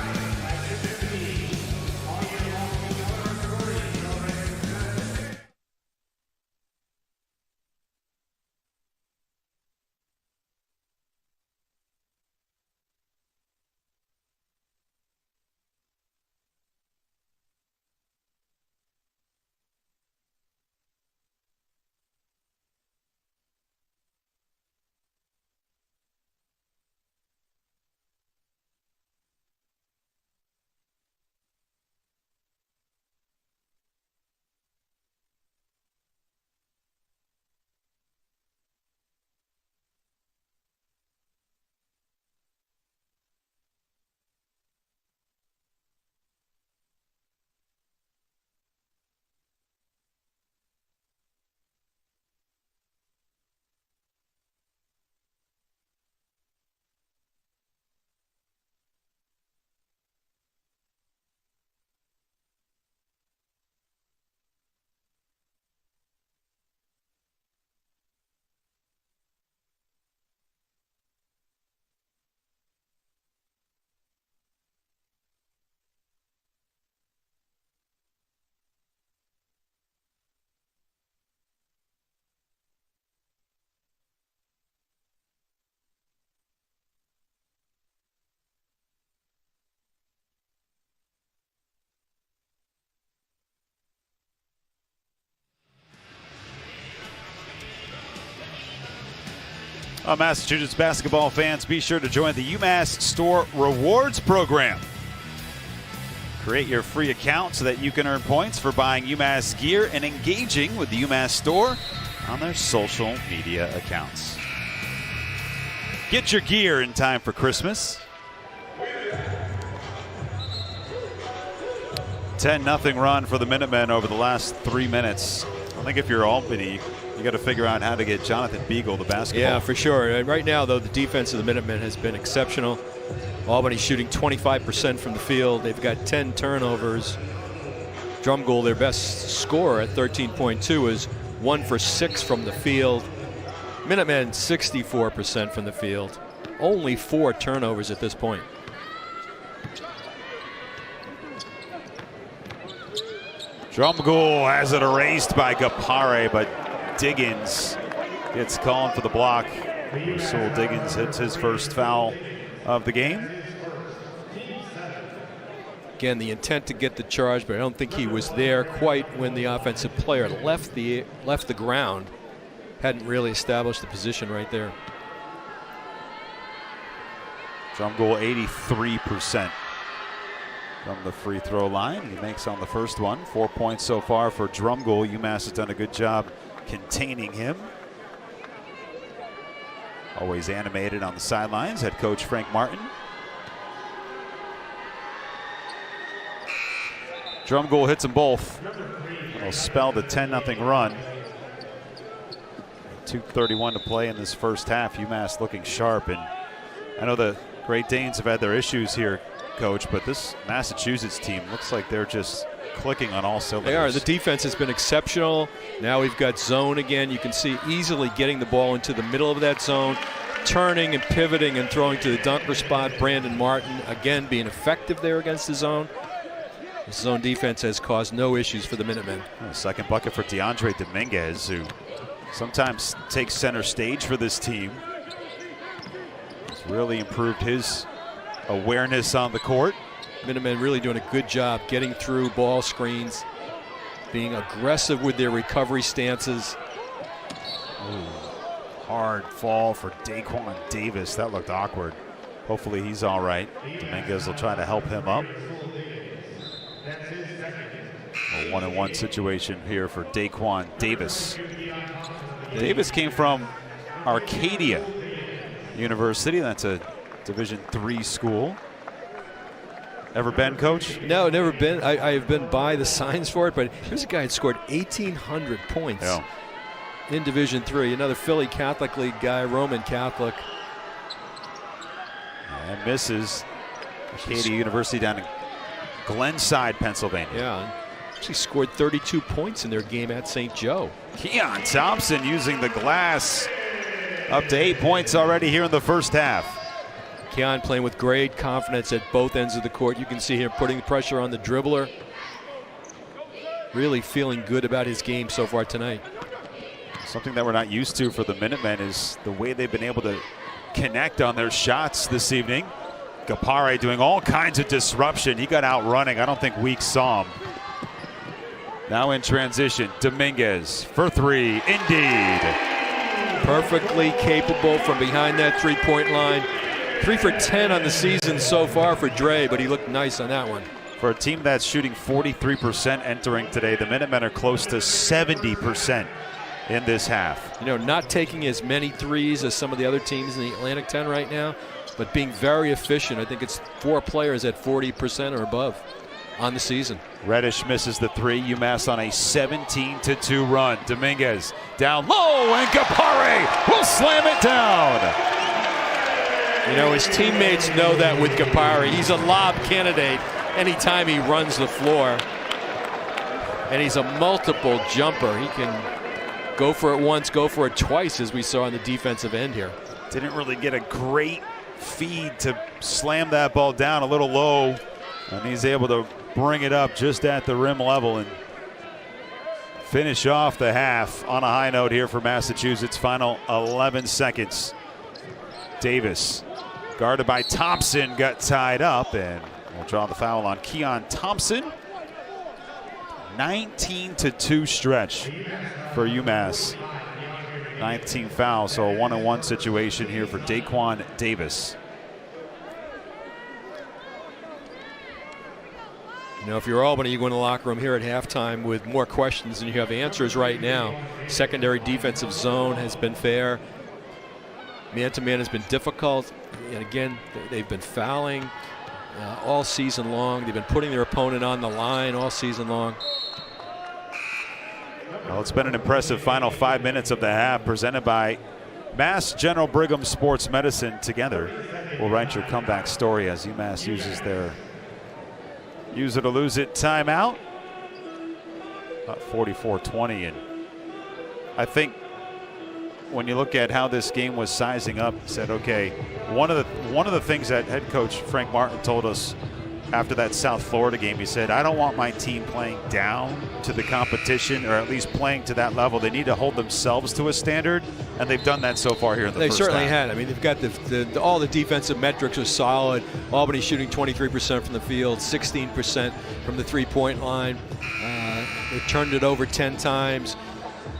Massachusetts basketball fans, be sure to join the UMass Store Rewards Program. Create your free account so that you can earn points for buying UMass gear and engaging with the UMass Store on their social media accounts. Get your gear in time for Christmas. 10-0 run for the Minutemen over the last 3 minutes. I think if you're Albany, you got to figure out how to get Jonathan Beagle the basketball. Yeah, for sure. And right now, though, the defense of the Minutemen has been exceptional. Albany shooting 25% from the field. They've got 10 turnovers. Drumgoole, their best scorer at 13.2, is 1 for 6 from the field. Minutemen 64% from the field. Only 4 turnovers at this point. Drumgoole has it erased by Gapare, but Diggins gets called for the block. Rasul Diggins hits his first foul of the game. Again, the intent to get the charge, but I don't think he was there quite when the offensive player left the ground. Hadn't really established the position right there. Drumgoole 83% from the free throw line. He makes on the first one. 4 points so far for Drumgoole. UMass has done a good job containing him. Always animated on the sidelines, head coach Frank Martin. Drumgoole hits them both. It'll spell the 10-0 run. 2:31 to play in this first half. UMass looking sharp, and I know the Great Danes have had their issues here, Coach, but this Massachusetts team looks like they're just clicking on all cylinders. They are. The defense has been exceptional. Now we've got zone again. You can see easily getting the ball into the middle of that zone, turning and pivoting and throwing to the dunker spot. Brandon Martin, again, being effective there against the zone. The zone defense has caused no issues for the Minutemen. Second bucket for DeAndre Dominguez, who sometimes takes center stage for this team. He's really improved his awareness on the court. Minutemen really doing a good job getting through ball screens, being aggressive with their recovery stances. Ooh, hard fall for Daquan Davis. That looked awkward. Hopefully he's all right. Dominguez will try to help him up. A 1-on-1 situation here for Daquan Davis. Davis came from Arcadia University. That's a Division III school. Ever been, Coach? No, never been. I have been by the signs for it, but here's a guy that scored 1,800 points in Division III. Another Philly Catholic League guy, Roman Catholic. And misses. Arcadia University down in Glenside, Pennsylvania. Yeah, actually scored 32 points in their game at St. Joe. Keon Thompson using the glass. Up to 8 points already here in the first half. Keon playing with great confidence at both ends of the court. You can see him putting the pressure on the dribbler. Really feeling good about his game so far tonight. Something that we're not used to for the Minutemen is the way they've been able to connect on their shots this evening. Gapare doing all kinds of disruption. He got out running. I don't think Weeks saw him. Now in transition, Dominguez for three. Indeed. Perfectly capable from behind that three-point line. 3 for 10 on the season so far for Dre, but he looked nice on that one. For a team that's shooting 43% entering today, the Minutemen are close to 70% in this half. You know, not taking as many threes as some of the other teams in the Atlantic 10 right now, but being very efficient. I think it's 4 players at 40% or above on the season. Reddish misses the three. UMass on a 17-2 run. Dominguez down low, and Gapare will slam it down. You know, his teammates know that with Gapare. He's a lob candidate anytime he runs the floor. And he's a multiple jumper. He can go for it once, go for it twice, as we saw on the defensive end here. Didn't really get a great feed to slam that ball down, a little low. And he's able to bring it up just at the rim level and finish off the half on a high note here for Massachusetts. Final 11 seconds. Davis, guarded by Thompson, got tied up, and we'll draw the foul on Keon Thompson. 19-2 stretch for UMass. 19 fouls, so a 1-on-1 situation here for Daquan Davis. You know, if you're Albany, you go in the locker room here at halftime with more questions than you have answers right now. Secondary defensive zone has been fair. Man-to-man has been difficult. And again, they've been fouling all season long. They've been putting their opponent on the line all season long. Well, it's been an impressive final 5 minutes of the half, presented by Mass General Brigham Sports Medicine. Together, we'll write your comeback story as UMass uses their use it or lose it timeout. About 44-20, and I think when you look at how this game was sizing up, said, okay, one of the things that head coach Frank Martin told us after that South Florida game, he said, I don't want my team playing down to the competition, or at least playing to that level. They need to hold themselves to a standard, and they've done that so far here in the first half. They certainly had. I mean, they've got all the defensive metrics are solid. Albany shooting 23% from the field, 16% from the three-point line. They turned it over 10 times.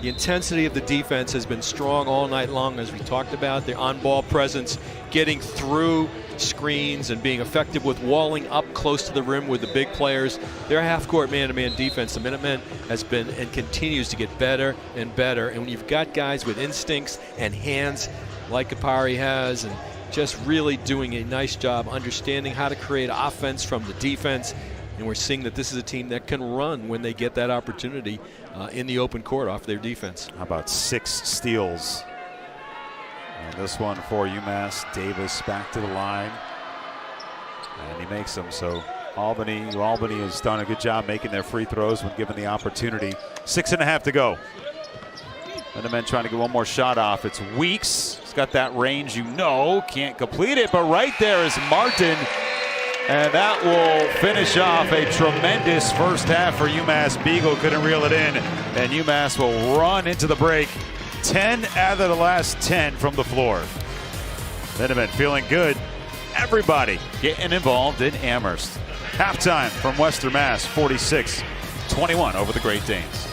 The intensity of the defense has been strong all night long, as we talked about. Their on-ball presence, getting through screens and being effective with walling up close to the rim with the big players. Their half-court man-to-man defense, the Minutemen, has been and continues to get better and better. And when you've got guys with instincts and hands like Kapari has, and just really doing a nice job understanding how to create offense from the defense, and we're seeing that this is a team that can run when they get that opportunity in the open court off their defense. How about 6 steals? And this one for UMass. Davis back to the line, and he makes them. So Albany has done a good job making their free throws when given the opportunity. 6.5 to go. And the men trying to get one more shot off. It's Weeks. He's got that range, can't complete it, but right there is Martin. And that will finish off a tremendous first half for UMass. Beagle couldn't reel it in, and UMass will run into the break. 10 out of the last 10 from the floor. Minutemen feeling good. Everybody getting involved in Amherst. Halftime from Western Mass, 46-21 over the Great Danes.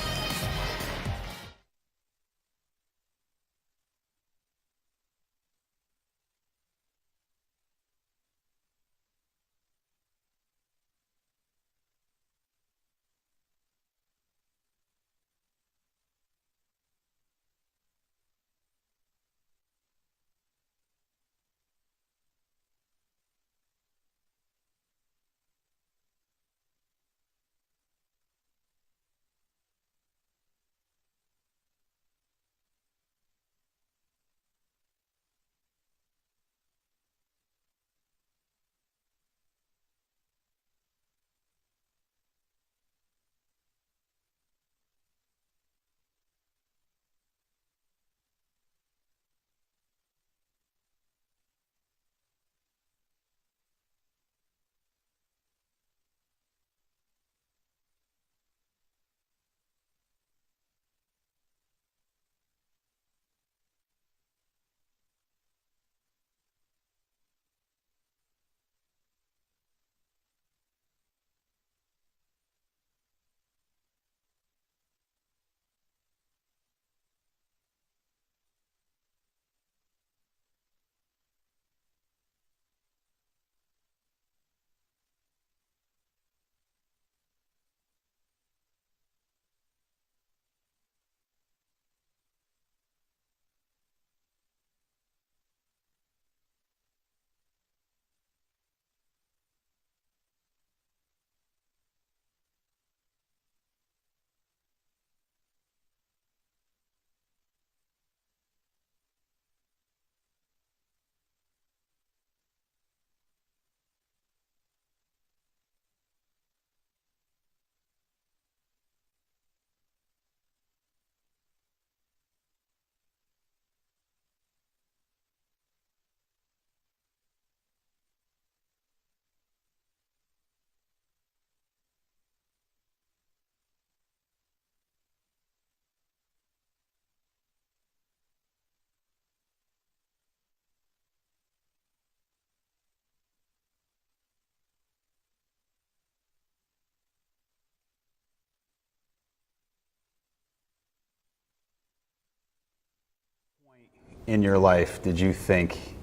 In your life, did you think,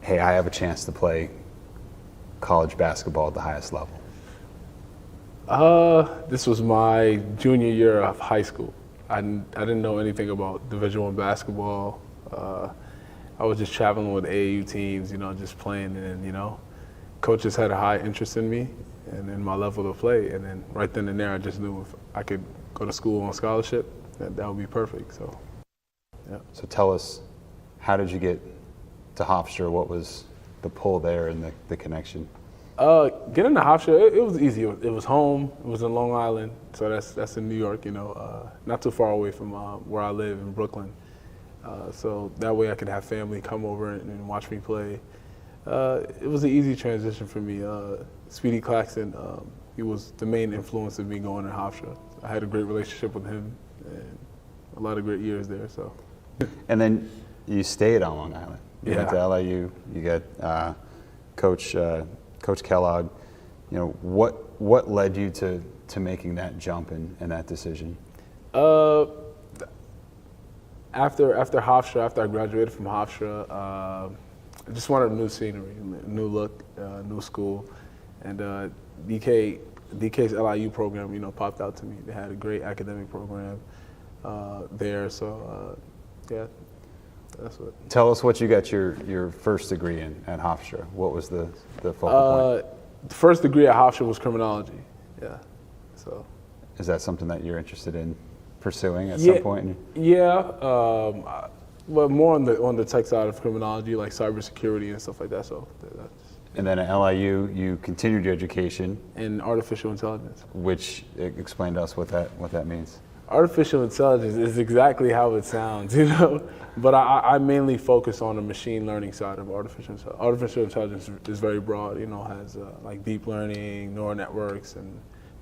hey, I have a chance to play college basketball at the highest level? This was my junior year of high school. I didn't know anything about Division I basketball. I was just traveling with AAU teams, just playing, and coaches had a high interest in me and in my level of play. And then right then and there, I just knew if I could go to school on scholarship, that would be perfect. So. Yeah. So tell us, how did you get to Hofstra? What was the pull there and the connection? Getting to Hofstra, it was easy. It was home. It was in Long Island, so that's in New York. Not too far away from where I live in Brooklyn. So that way I could have family come over and watch me play. It was an easy transition for me. Speedy Claxton, he was the main influence of me going to Hofstra. I had a great relationship with him and a lot of great years there. So. And then you stayed on Long Island. You went to Yeah. LIU. You got Coach Kellogg. What led you to making that jump and that decision? After Hofstra, after I graduated from Hofstra, I just wanted a new scenery, a new look, new school, and DK's LIU program, popped out to me. They had a great academic program there, so yeah, that's what. Tell us what you got your first degree in at Hofstra. What was the focal point? The first degree at Hofstra was criminology. Yeah, so. Is that something that you're interested in pursuing at some point? Yeah, but more on the tech side of criminology, like cybersecurity and stuff like that. So And then at LIU, you continued your education in artificial intelligence. Which explain to us what that means. Artificial intelligence is exactly how it sounds, But I mainly focus on the machine learning side of artificial intelligence. Artificial intelligence is very broad, has like deep learning, neural networks,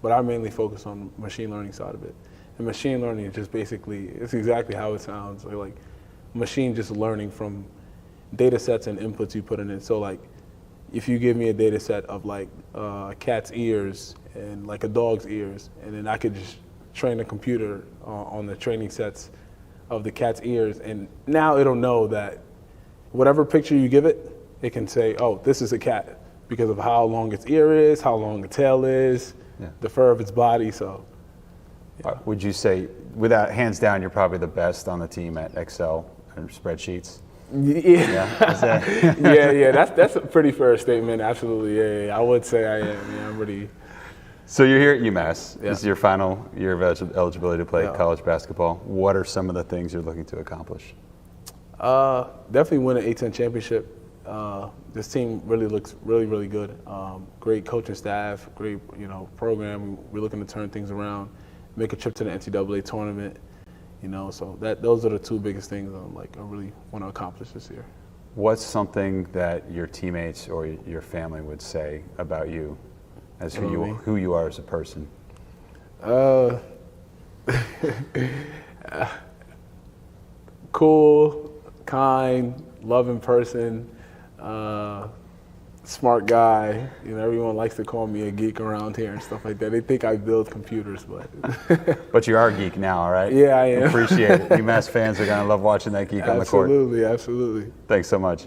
but I mainly focus on machine learning side of it. And machine learning is just basically, it's exactly how it sounds. Like machine just learning from data sets and inputs you put in it. So like, if you give me a data set of like a cat's ears and like a dog's ears, and then I could just train the computer on the training sets of the cat's ears, and now it'll know that whatever picture you give it, it can say, oh, this is a cat because of how long its ear is, how long the tail is, the fur of its body. So, yeah. Would you say, without hands down, you're probably the best on the team at Excel and spreadsheets? Yeah, that's a pretty fair statement. Absolutely, yeah. I would say I am. Yeah, I'm pretty. So you're here at UMass. Yeah. This is your final year of eligibility to play college basketball. What are some of the things you're looking to accomplish? Definitely win an A-10 championship. This team really looks really good. Great coaching staff, great program. We're looking to turn things around, make a trip to the NCAA tournament. So those are the two biggest things I really want to accomplish this year. What's something that your teammates or your family would say about you as who you are as a person? Cool, kind, loving person, smart guy. Everyone likes to call me a geek around here and stuff like that. They think I build computers, but. But you are a geek now, all right? Yeah, I am. Appreciate it. UMass fans are going to love watching that geek on the court. Absolutely. Thanks so much.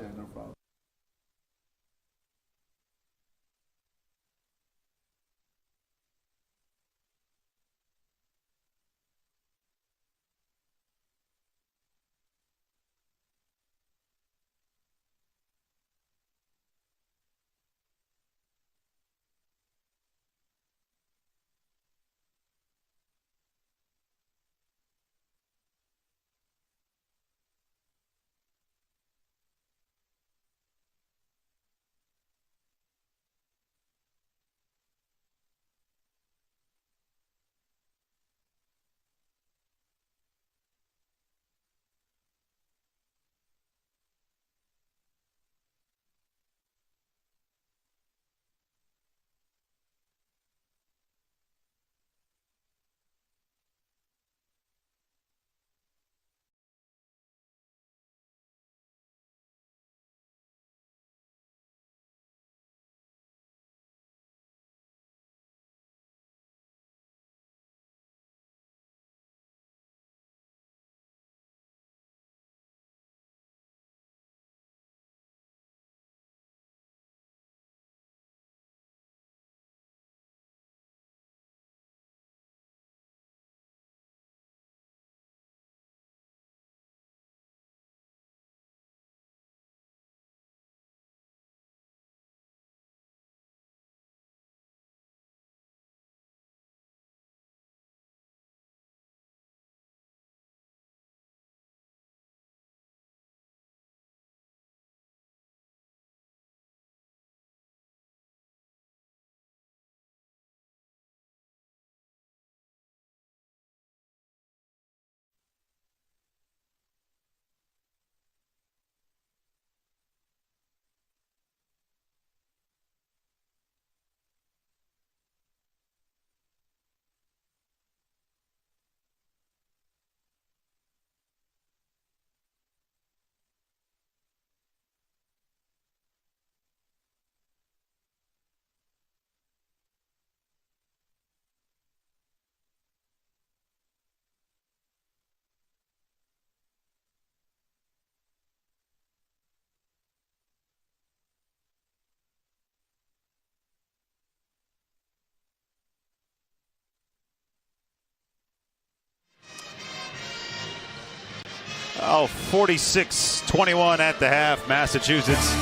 46-21 at the half. Massachusetts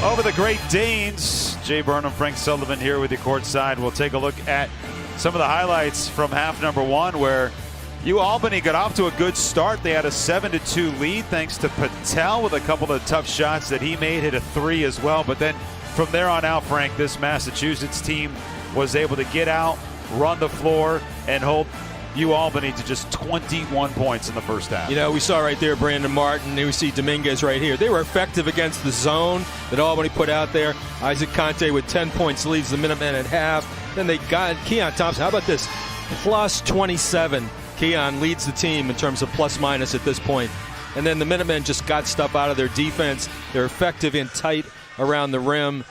over the Great Danes. Jay Burnham, Frank Sullivan here with you courtside. We'll take a look at some of the highlights from half number one, where Albany got off to a good start. They had a 7-2 lead thanks to Patel with a couple of tough shots that he made, hit a three as well. But then from there on out, Frank, this Massachusetts team was able to get out, run the floor, and hold Albany to just 21 points in the first half. You know, we saw right there Brandon Martin, and we see Dominguez right here. They were effective against the zone that Albany put out there. Isaac Conte with 10 points leads the Minutemen at half. Then they got Keon Thompson. How about this? Plus 27. Keon leads the team in terms of plus minus at this point. And then the Minutemen just got stuff out of their defense. They're effective and tight around the rim.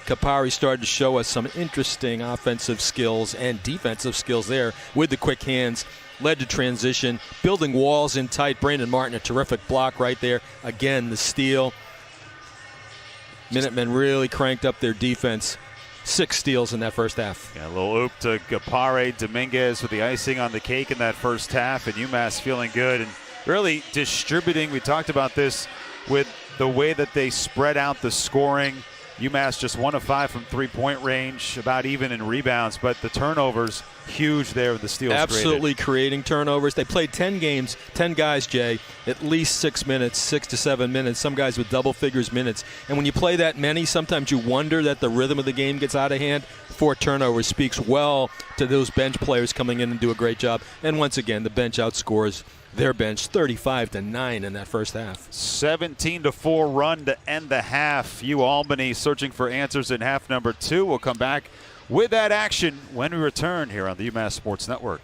Kapari started to show us some interesting offensive skills and defensive skills there with the quick hands. Led to transition, building walls in tight. Brandon Martin, a terrific block right there. Again, the steal. Minutemen really cranked up their defense. 6 steals in that first half. Yeah, a little oop to Kapari. Dominguez with the icing on the cake in that first half, and UMass feeling good and really distributing. We talked about this with the way that they spread out the scoring. UMass just 1 of 5 from three-point range, about even in rebounds, but the turnovers huge there with the steals. Absolutely creating turnovers. They played 10 games, 10 guys, Jay, at least 6 minutes, 6 to 7 minutes, some guys with double figures minutes. And when you play that many, sometimes you wonder that the rhythm of the game gets out of hand. 4 turnovers speaks well to those bench players coming in and do a great job. And once again, the bench outscores their bench 35-9 in that first half. 17-4 run to end the half. Albany searching for answers in half number 2. We'll come back with that action when we return here on the UMass Sports Network.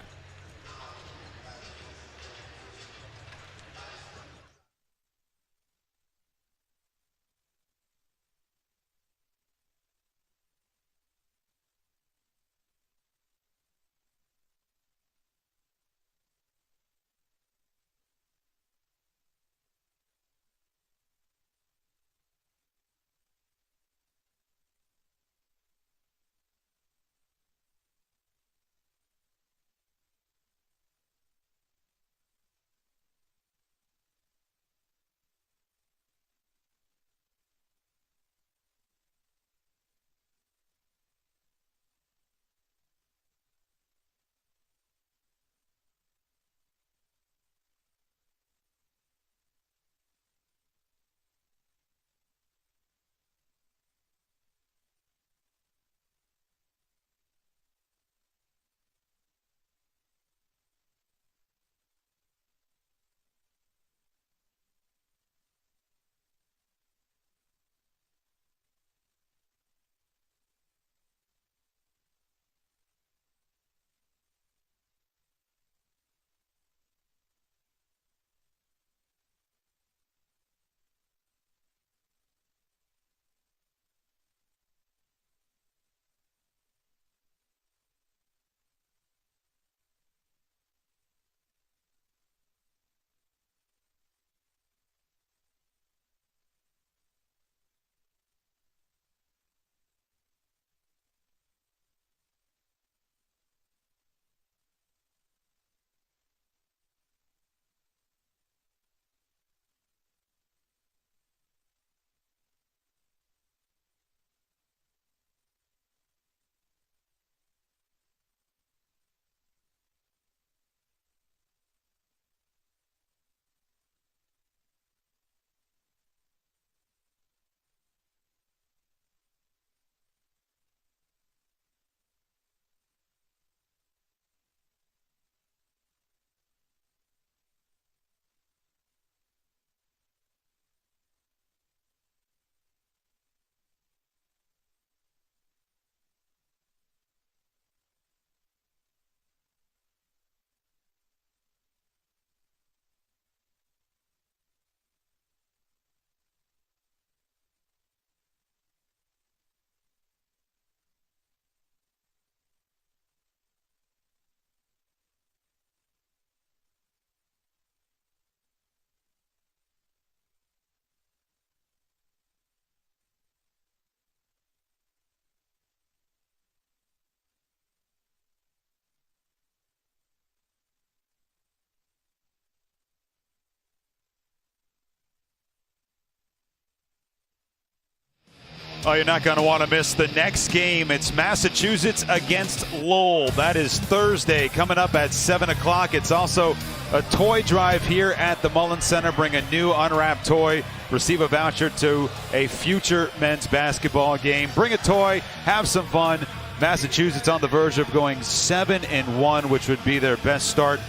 Oh, you're not going to want to miss the next game. It's Massachusetts against Lowell. That is Thursday, coming up at 7 o'clock. It's also a toy drive here at the Mullen Center. Bring a new unwrapped toy, receive a voucher to a future men's basketball game. Bring a toy, have some fun. Massachusetts on the verge of going 7-1, which would be their best start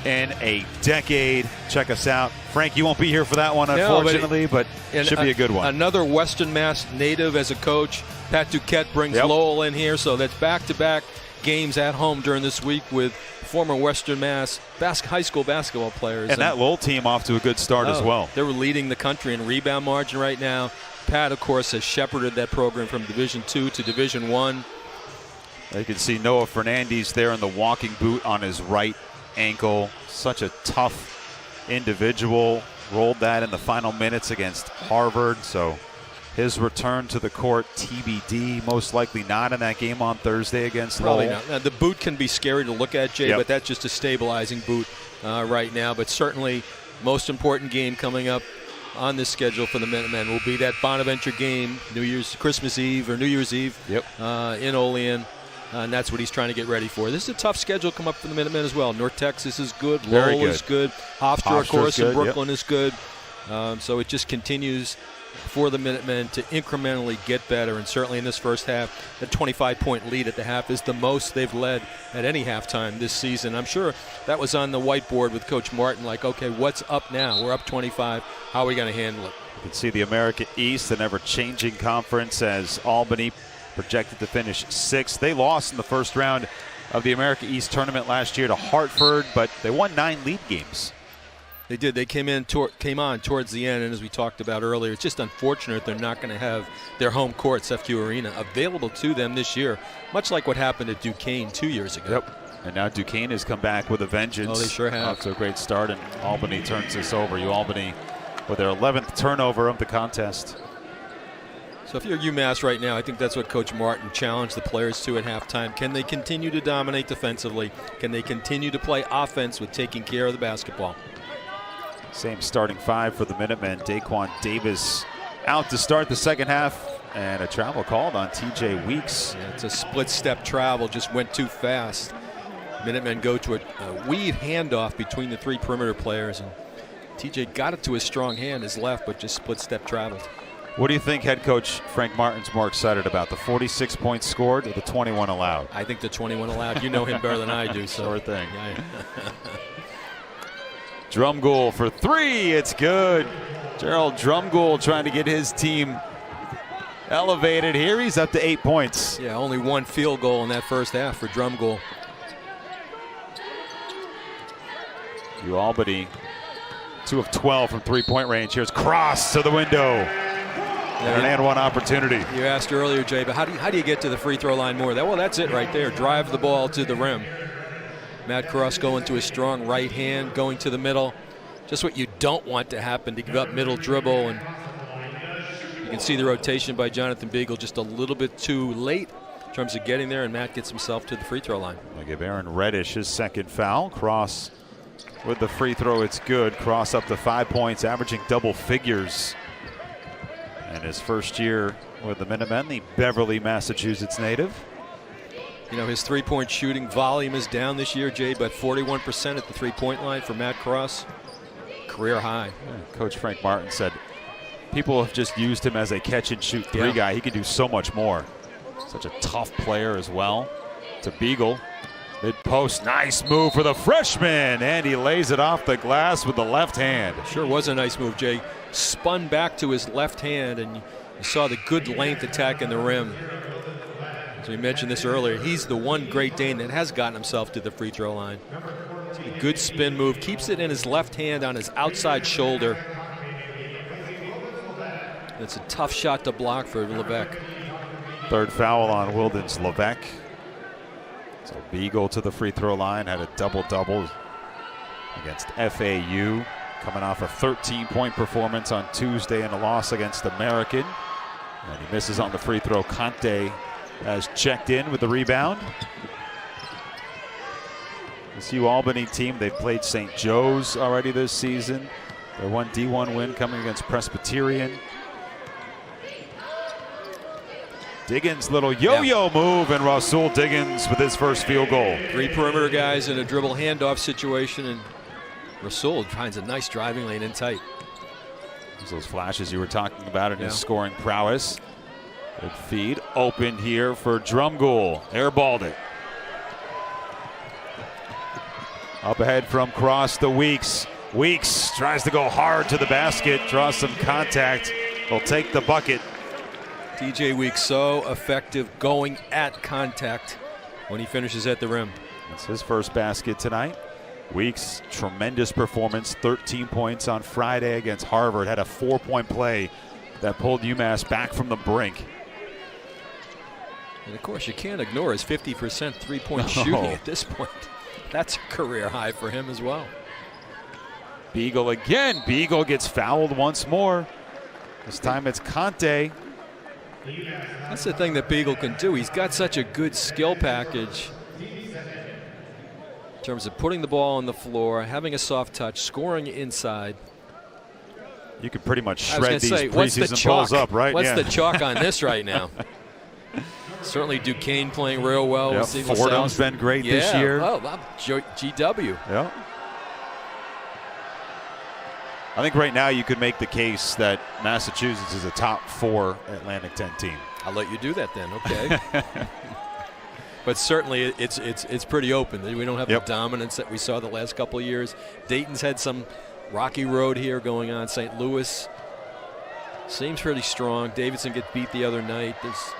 in a decade. Check us out. Frank, you won't be here for that one, unfortunately, but it should be a good one. Another Western Mass native as a coach. Pat Duquette brings Lowell in here, so that's back-to-back games at home during this week with former Western Mass high school basketball players. And that Lowell team off to a good start as well. They were leading the country in rebound margin right now. Pat, of course, has shepherded that program from Division II to Division I. You can see Noah Fernandez there in the walking boot on his right ankle. Such a tough individual. Rolled that in the final minutes against Harvard. So his return to the court, TBD. Most likely not in that game on Thursday against Probably Lowell. not. Now, the boot can be scary to look at, Jay, but that's just a stabilizing boot right now. But certainly most important game coming up on this schedule for the Minutemen will be that Bonaventure game, Christmas Eve or New Year's Eve in Olean. And that's what he's trying to get ready for. This is a tough schedule come up for the Minutemen as well. North Texas is good. Lowell is good. Hofstra, of course, in Brooklyn is good. So it just continues for the Minutemen to incrementally get better. And certainly in this first half, the 25-point lead at the half is the most they've led at any halftime this season. I'm sure that was on the whiteboard with Coach Martin, like, okay, what's up now? We're up 25. How are we going to handle it? You can see the America East, an ever-changing conference, as Albany projected to finish 6th. They lost in the first round of the America East tournament last year to Hartford, but they won 9 lead games. They did. They came on towards the end, and as we talked about earlier, it's just unfortunate they're not going to have their home court, FQ Arena, available to them this year, much like what happened at Duquesne 2 years ago. Yep. And now Duquesne has come back with a vengeance. Oh, they sure have. Off to a great start, and Albany turns this over. Albany with their 11th turnover of the contest. So if you're UMass right now, I think that's what Coach Martin challenged the players to at halftime. Can they continue to dominate defensively? Can they continue to play offense with taking care of the basketball? Same starting 5 for the Minutemen. Daquan Davis out to start the second half, and a travel called on TJ Weeks. Yeah, it's a split-step travel, just went too fast. Minutemen go to a weave handoff between the 3 perimeter players, and TJ got it to his strong hand, his left, but just split-step traveled. What do you think head coach Frank Martin's more excited about, the 46 points scored or the 21 allowed? I think the 21 allowed. You know him better than I do. So. Sure thing. Yeah. Drumgoole for 3. It's good. Gerald Drumgoole trying to get his team elevated here. He's up to 8 points. Yeah, only 1 field goal in that first half for Drumgoole. Albany 2 of 12 from 3-point range. Here's Cross to the window. And an and one opportunity. You asked earlier, Jay, but how do you get to the free throw line more? Well, that's it right there. Drive the ball to the rim. Matt Cross going to his strong right hand, going to the middle. Just what you don't want to happen, to give up middle dribble. And you can see the rotation by Jonathan Beagle just a little bit too late in terms of getting there, and Matt gets himself to the free throw line. They give Aaron Reddish his second foul. Cross with the free throw, it's good. Cross up to 5 points, averaging double figures. And his first year with the Minutemen, the Beverly, Massachusetts native. You know, his three-point shooting volume is down this year, Jay, but 41% at the three-point line for Matt Cross. Career high. Yeah, Coach Frank Martin said people have just used him as a catch-and-shoot 3 guy. He can do so much more. Such a tough player as well. To Beagle. Mid-post, nice move for the freshman, and he lays it off the glass with the left hand. Sure was a nice move, Jay. Spun back to his left hand, and you saw the good length attack in the rim. As we mentioned this earlier, he's the one Great Dane that has gotten himself to the free throw line. A good spin move, keeps it in his left hand on his outside shoulder. It's a tough shot to block for Levesque. Third foul on Wildens Levesque. So Beagle to the free throw line, had a double-double against FAU, coming off a 13-point performance on Tuesday in a loss against American. And he misses on the free throw. Conte has checked in with the rebound. This Albany team, they've played St. Joe's already this season. Their one D1 win coming against Presbyterian. Diggins, little yo-yo move, and Rasul Diggins with his first field goal. 3 perimeter guys in a dribble handoff situation, and Rasul finds a nice driving lane in tight. There's those flashes you were talking about in his scoring prowess. Good feed, open here for Drumgoole. Airballed it. Up ahead from Cross to Weeks. Weeks tries to go hard to the basket, draws some contact. Will take the bucket. DJ Weeks so effective going at contact when he finishes at the rim. It's his first basket tonight. Weeks, tremendous performance, 13 points on Friday against Harvard. Had a 4-point play that pulled UMass back from the brink. And of course, you can't ignore his 50% three-point shooting at this point. That's a career high for him as well. Beagle again. Beagle gets fouled once more. This time it's Conte. That's the thing that Beagle can do. He's got such a good skill package in terms of putting the ball on the floor, having a soft touch, scoring inside. You could pretty much shred these say, preseason polls up, right? What's the chalk on this right now? Certainly Duquesne playing real well. Yep. Fordham's been great this year. Oh, GW. Yeah. I think right now you could make the case that Massachusetts is a top 4 Atlantic 10 team. I'll let you do that then, okay. But certainly it's pretty open. We don't have the dominance that we saw the last couple of years. Dayton's had some rocky road here going on. St. Louis seems pretty strong. Davidson get beat the other night. There's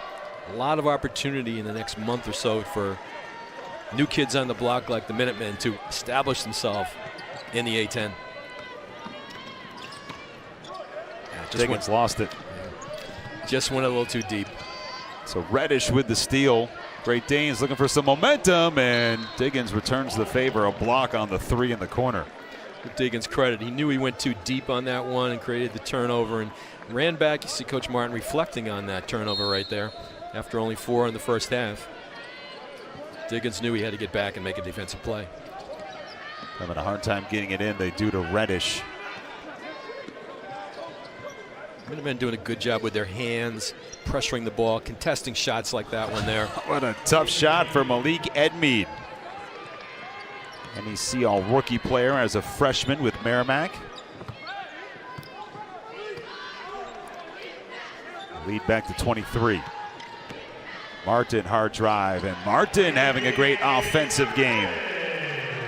a lot of opportunity in the next month or so for new kids on the block like the Minutemen to establish themselves in the A-10. Diggins lost it. Just went a little too deep. So Reddish with the steal. Great Danes looking for some momentum, and Diggins returns the favor. A block on the 3 in the corner. With Diggins credit, he knew he went too deep on that one and created the turnover and ran back. You see Coach Martin reflecting on that turnover right there after only 4 in the first half. Diggins knew he had to get back and make a defensive play. Having a hard time getting it in, they do to Reddish. Minutemen doing a good job with their hands, pressuring the ball, contesting shots like that one there. What a tough shot for Malik Edmead. NEC all-rookie player as a freshman with Merrimack. Lead back to 23. Martin, hard drive, and Martin having a great offensive game.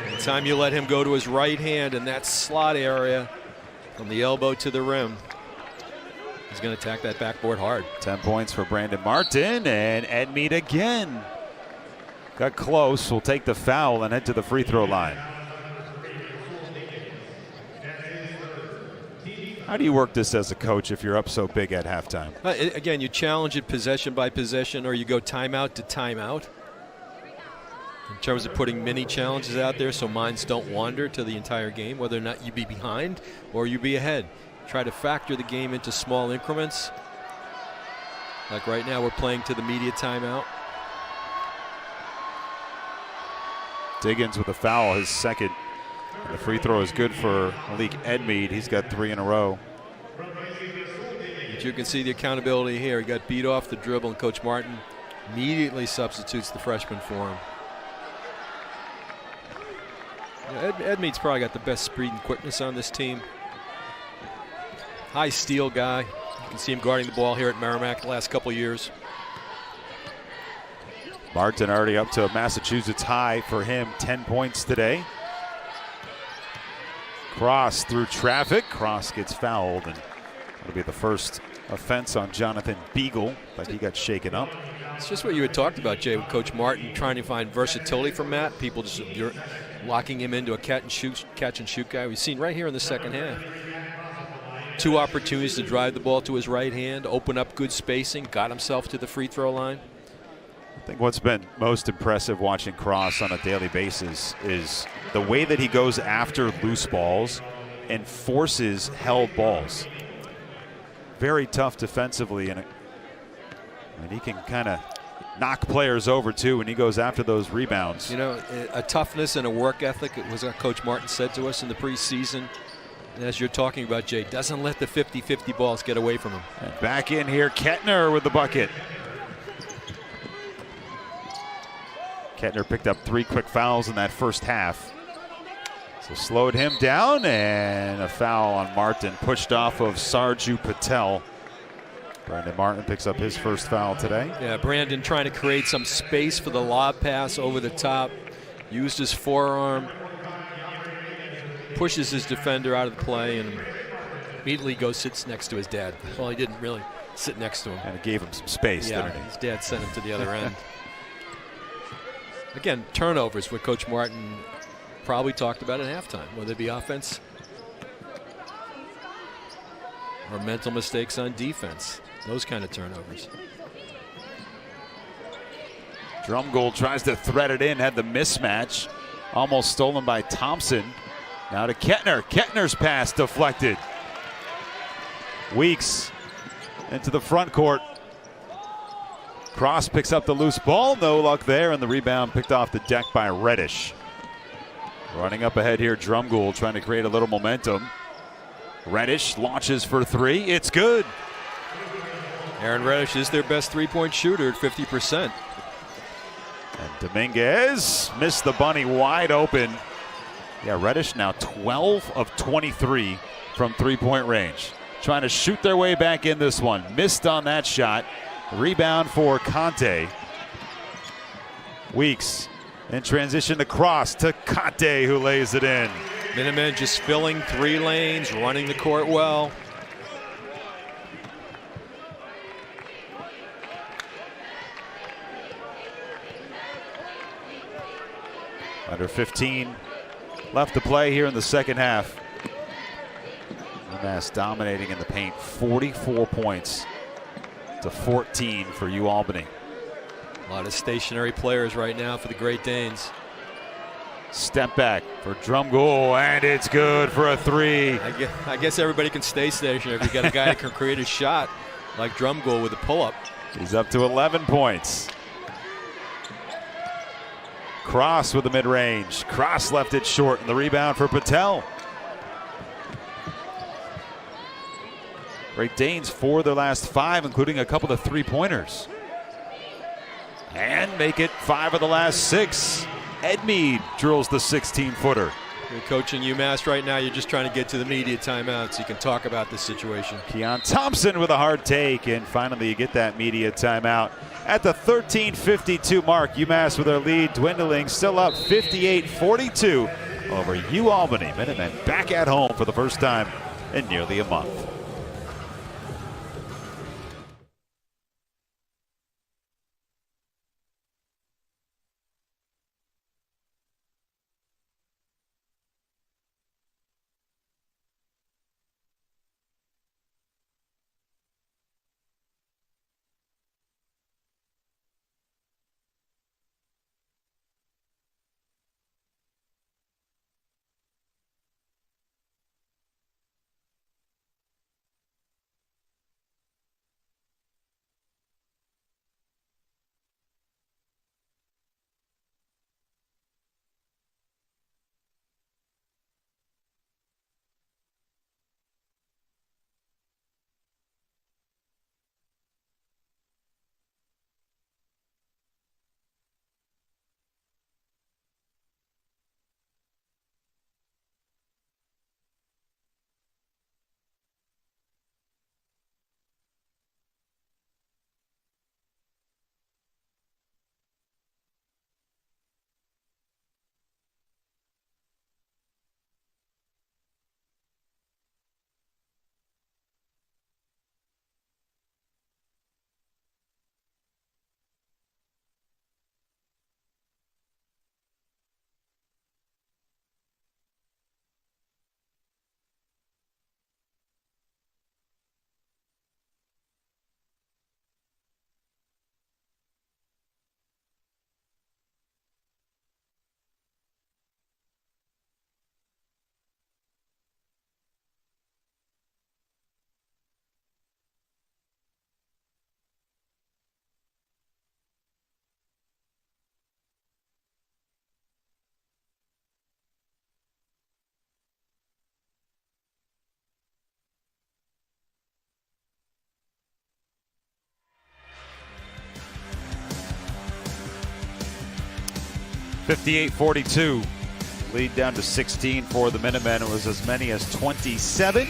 Anytime you let him go to his right hand in that slot area from the elbow to the rim, he's going to attack that backboard hard. 10 points for Brandon Martin, and Edmead again. Got close, will take the foul and head to the free throw line. How do you work this as a coach if you're up so big at halftime? Again, you challenge it possession by possession, or you go timeout to timeout. In terms of putting mini challenges out there so minds don't wander to the entire game, whether or not you be behind or you be ahead. Try to factor the game into small increments. Like right now, we're playing to the media timeout. Diggins with a foul, his second. And the free throw is good for Malik Edmead. He's got 3 in a row. But you can see the accountability here. He got beat off the dribble, and Coach Martin immediately substitutes the freshman for him. Edmead's probably got the best speed and quickness on this team. High steal guy. You can see him guarding the ball here at Merrimack the last couple years. Martin already up to a Massachusetts high for him, 10 points today. Cross through traffic. Cross gets fouled, and it'll be the first offense on Jonathan Beagle, but he got shaken up. It's just what you had talked about, Jay, with Coach Martin trying to find versatility from Matt. People just locking him into a catch and shoot guy. We've seen right here in the second half. 2 opportunities to drive the ball to his right hand, open up good spacing, got himself to the free throw line. I think what's been most impressive watching Cross on a daily basis is the way that he goes after loose balls and forces held balls. Very tough defensively, and he can kind of knock players over too when he goes after those rebounds. You know, a toughness and a work ethic, it was what Coach Martin said to us in the preseason. And as you're talking about, Jay, doesn't let the 50-50 balls get away from him. And back in here, Kettner with the bucket. Kettner picked up 3 quick fouls in that first half. So slowed him down, and a foul on Martin, pushed off of Sarju Patel. Brandon Martin picks up his first foul today. Yeah, Brandon trying to create some space for the lob pass over the top. Used his forearm, pushes his defender out of the play, and immediately goes sits next to his dad. Well, he didn't really sit next to him. And it gave him some space, Yeah, didn't he? his dad sent him to the other end. Again, turnovers, what Coach Martin probably talked about at halftime, whether it be offense or mental mistakes on defense. Those kind of turnovers. Drumgold tries to thread it in, had the mismatch. Almost stolen by Thompson. Now to Kettner. Kettner's pass deflected. Weeks into the front court. Cross picks up the loose ball. No luck there, and the rebound picked off the deck by Reddish. Running up ahead here, Drumgold trying to create a little momentum. Reddish launches for 3. It's good. Aaron Reddish is their best three-point shooter at 50%. And Dominguez missed the bunny wide open. Yeah, Reddish now 12 of 23 from three-point range. Trying to shoot their way back in this one. Missed on that shot. Rebound for Conte. Weeks in transition to cross to Conte, who lays it in. Minutemen just filling 3 lanes, running the court well. Under 15 left to play here in the second half. UMass dominating in the paint, 44 points to 14 for UAlbany. A lot of stationary players right now for the Great Danes. Step back for Drumgold, and it's good for a 3. I guess everybody can stay stationary if you got a guy that can create a shot like Drumgold with a pull-up. He's up to 11 points. Cross with the mid-range. Cross left it short, and the rebound for Patel. Great Danes 4 of their last 5, including a couple of three-pointers. And make it 5 of the last 6. Edmead drills the 16-footer. You're coaching UMass right now. You're just trying to get to the media timeout so you can talk about this situation. Keon Thompson with a hard take, and finally you get that media timeout. At the 13:52 mark, UMass with their lead dwindling, still up 58-42 over UAlbany. Minutemen back at home for the first time in nearly a month. 58-42. Lead down to 16 for the Minutemen. It was as many as 27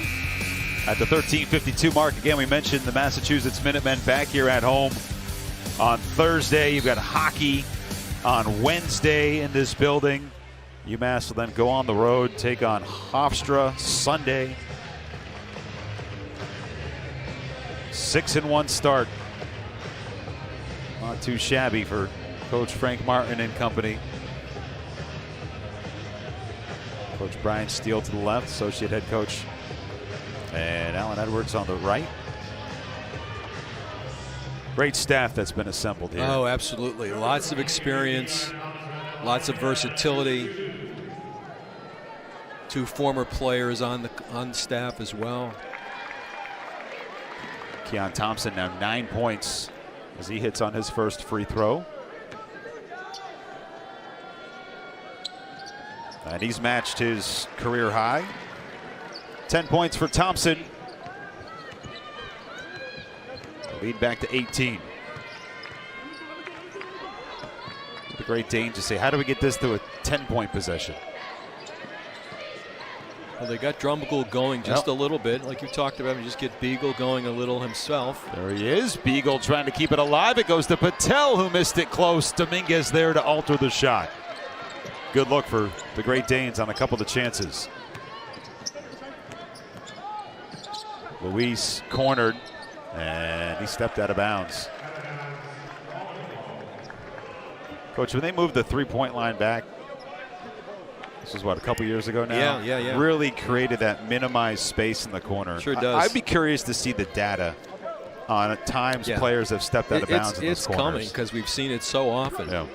at the 13:52 mark. Again, we mentioned the Massachusetts Minutemen back here at home on Thursday. You've got hockey on Wednesday in this building. UMass will then go on the road, take on Hofstra Sunday. 6-1 start. Not too shabby for Coach Frank Martin and company. Coach Brian Steele to the left, associate head coach. And Alan Edwards on the right. Great staff that's been assembled here. Oh, absolutely. Lots of experience, lots of versatility. 2 former players on the staff as well. Keon Thompson now 9 points as he hits on his first free throw. And he's matched his career high. 10 points for Thompson. Lead back to 18. The Great Danes just say, how do we get this to a 10-point possession? Well, they got Drumgoole going just a little bit, like you talked about. Just get Beagle going a little himself. There he is. Beagle trying to keep it alive. It goes to Patel, who missed it close. Dominguez there to alter the shot. Good look for the Great Danes on a couple of the chances. Luis cornered, and he stepped out of bounds. Coach, when they moved the three-point line back, this was what, a couple years ago now? Yeah. Really created that minimized space in the corner. Sure does. I'd be curious to see the data on at times players have stepped out of bounds in those corners. It's coming because we've seen it so often. Yeah.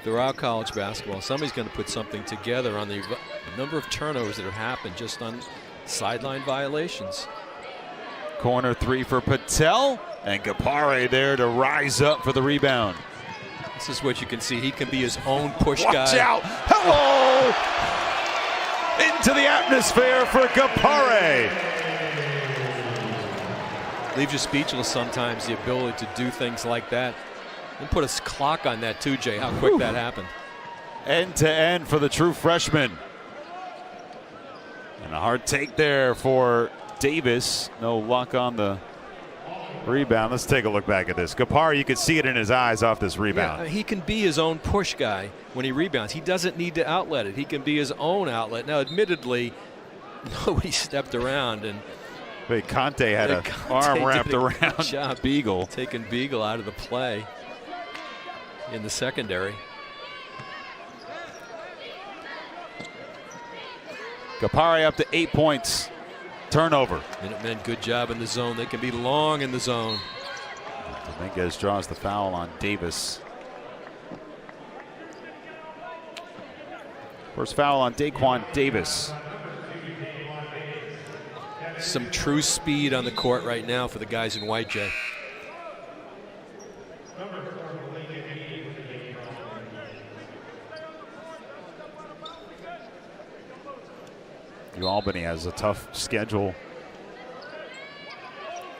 Throughout college basketball, somebody's going to put something together on the number of turnovers that have happened just on sideline violations. Corner 3 for Patel, and Gapare there to rise up for the rebound. This is what you can see. He can be his own push Watch guy. Watch out! Hello! Into the atmosphere for Gapare. Leaves you speechless sometimes, the ability to do things like that. And put a clock on that too, Jay, how quick that happened. End to end for the true freshman. And a hard take there for Davis. No luck on the rebound. Let's take a look back at this. Gapare, you can see it in his eyes off this rebound. Yeah, he can be his own push guy when he rebounds. He doesn't need to outlet it. He can be his own outlet. Now, admittedly, nobody stepped around, and Wait, Conte had an arm wrapped around Beagle. Taking Beagle out of the play in the secondary. Gapare up to 8 points. Turnover. Minutemen, good job in the zone. They can be long in the zone. Dominguez draws the foul on Davis. First foul on Daquan Davis. Some true speed on the court right now for the guys in white, Jay. Albany has a tough schedule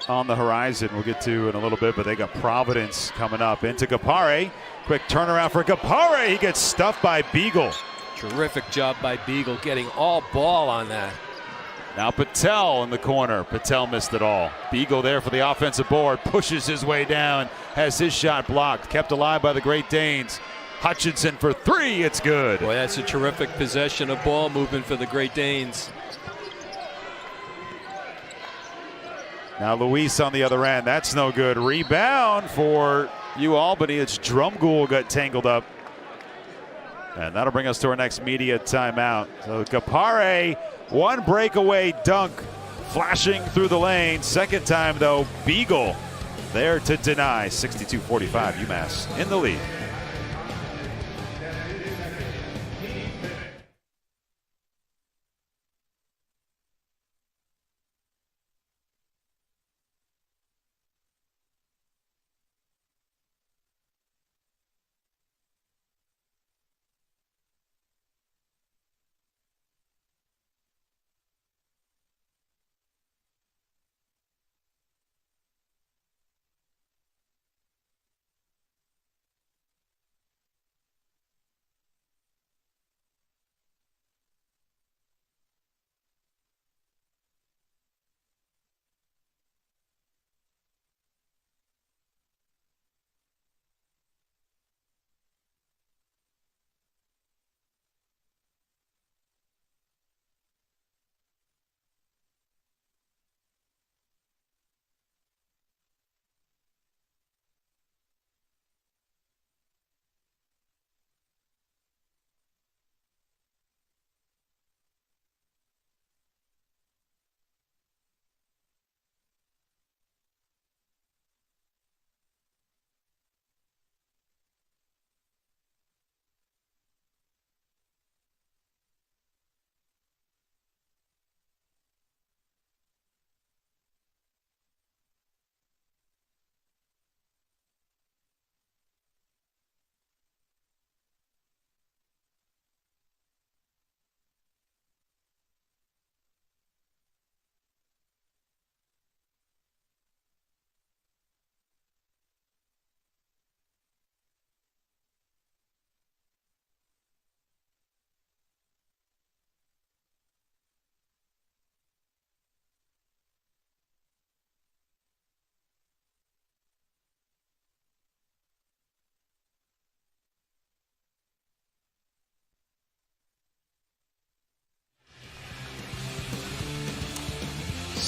on the horizon we'll get to in a little bit, but they got Providence coming up. Into Gapare. Quick turnaround for Gapare. He gets stuffed by Beagle. Terrific job by Beagle getting all ball on that. Now Patel in the corner. Patel missed it all. Beagle there for the offensive board. Pushes his way down. Has his shot blocked. Kept alive by the Great Danes. Hutchinson for 3, it's good. Boy, that's a terrific possession of ball movement for the Great Danes. Now Luis on the other end, that's no good. Rebound for Albany. It's Drumgoole got tangled up. And that'll bring us to our next media timeout. So Gapare, one breakaway dunk, flashing through the lane. Second time though, Beagle there to deny. 62-45, UMass in the lead.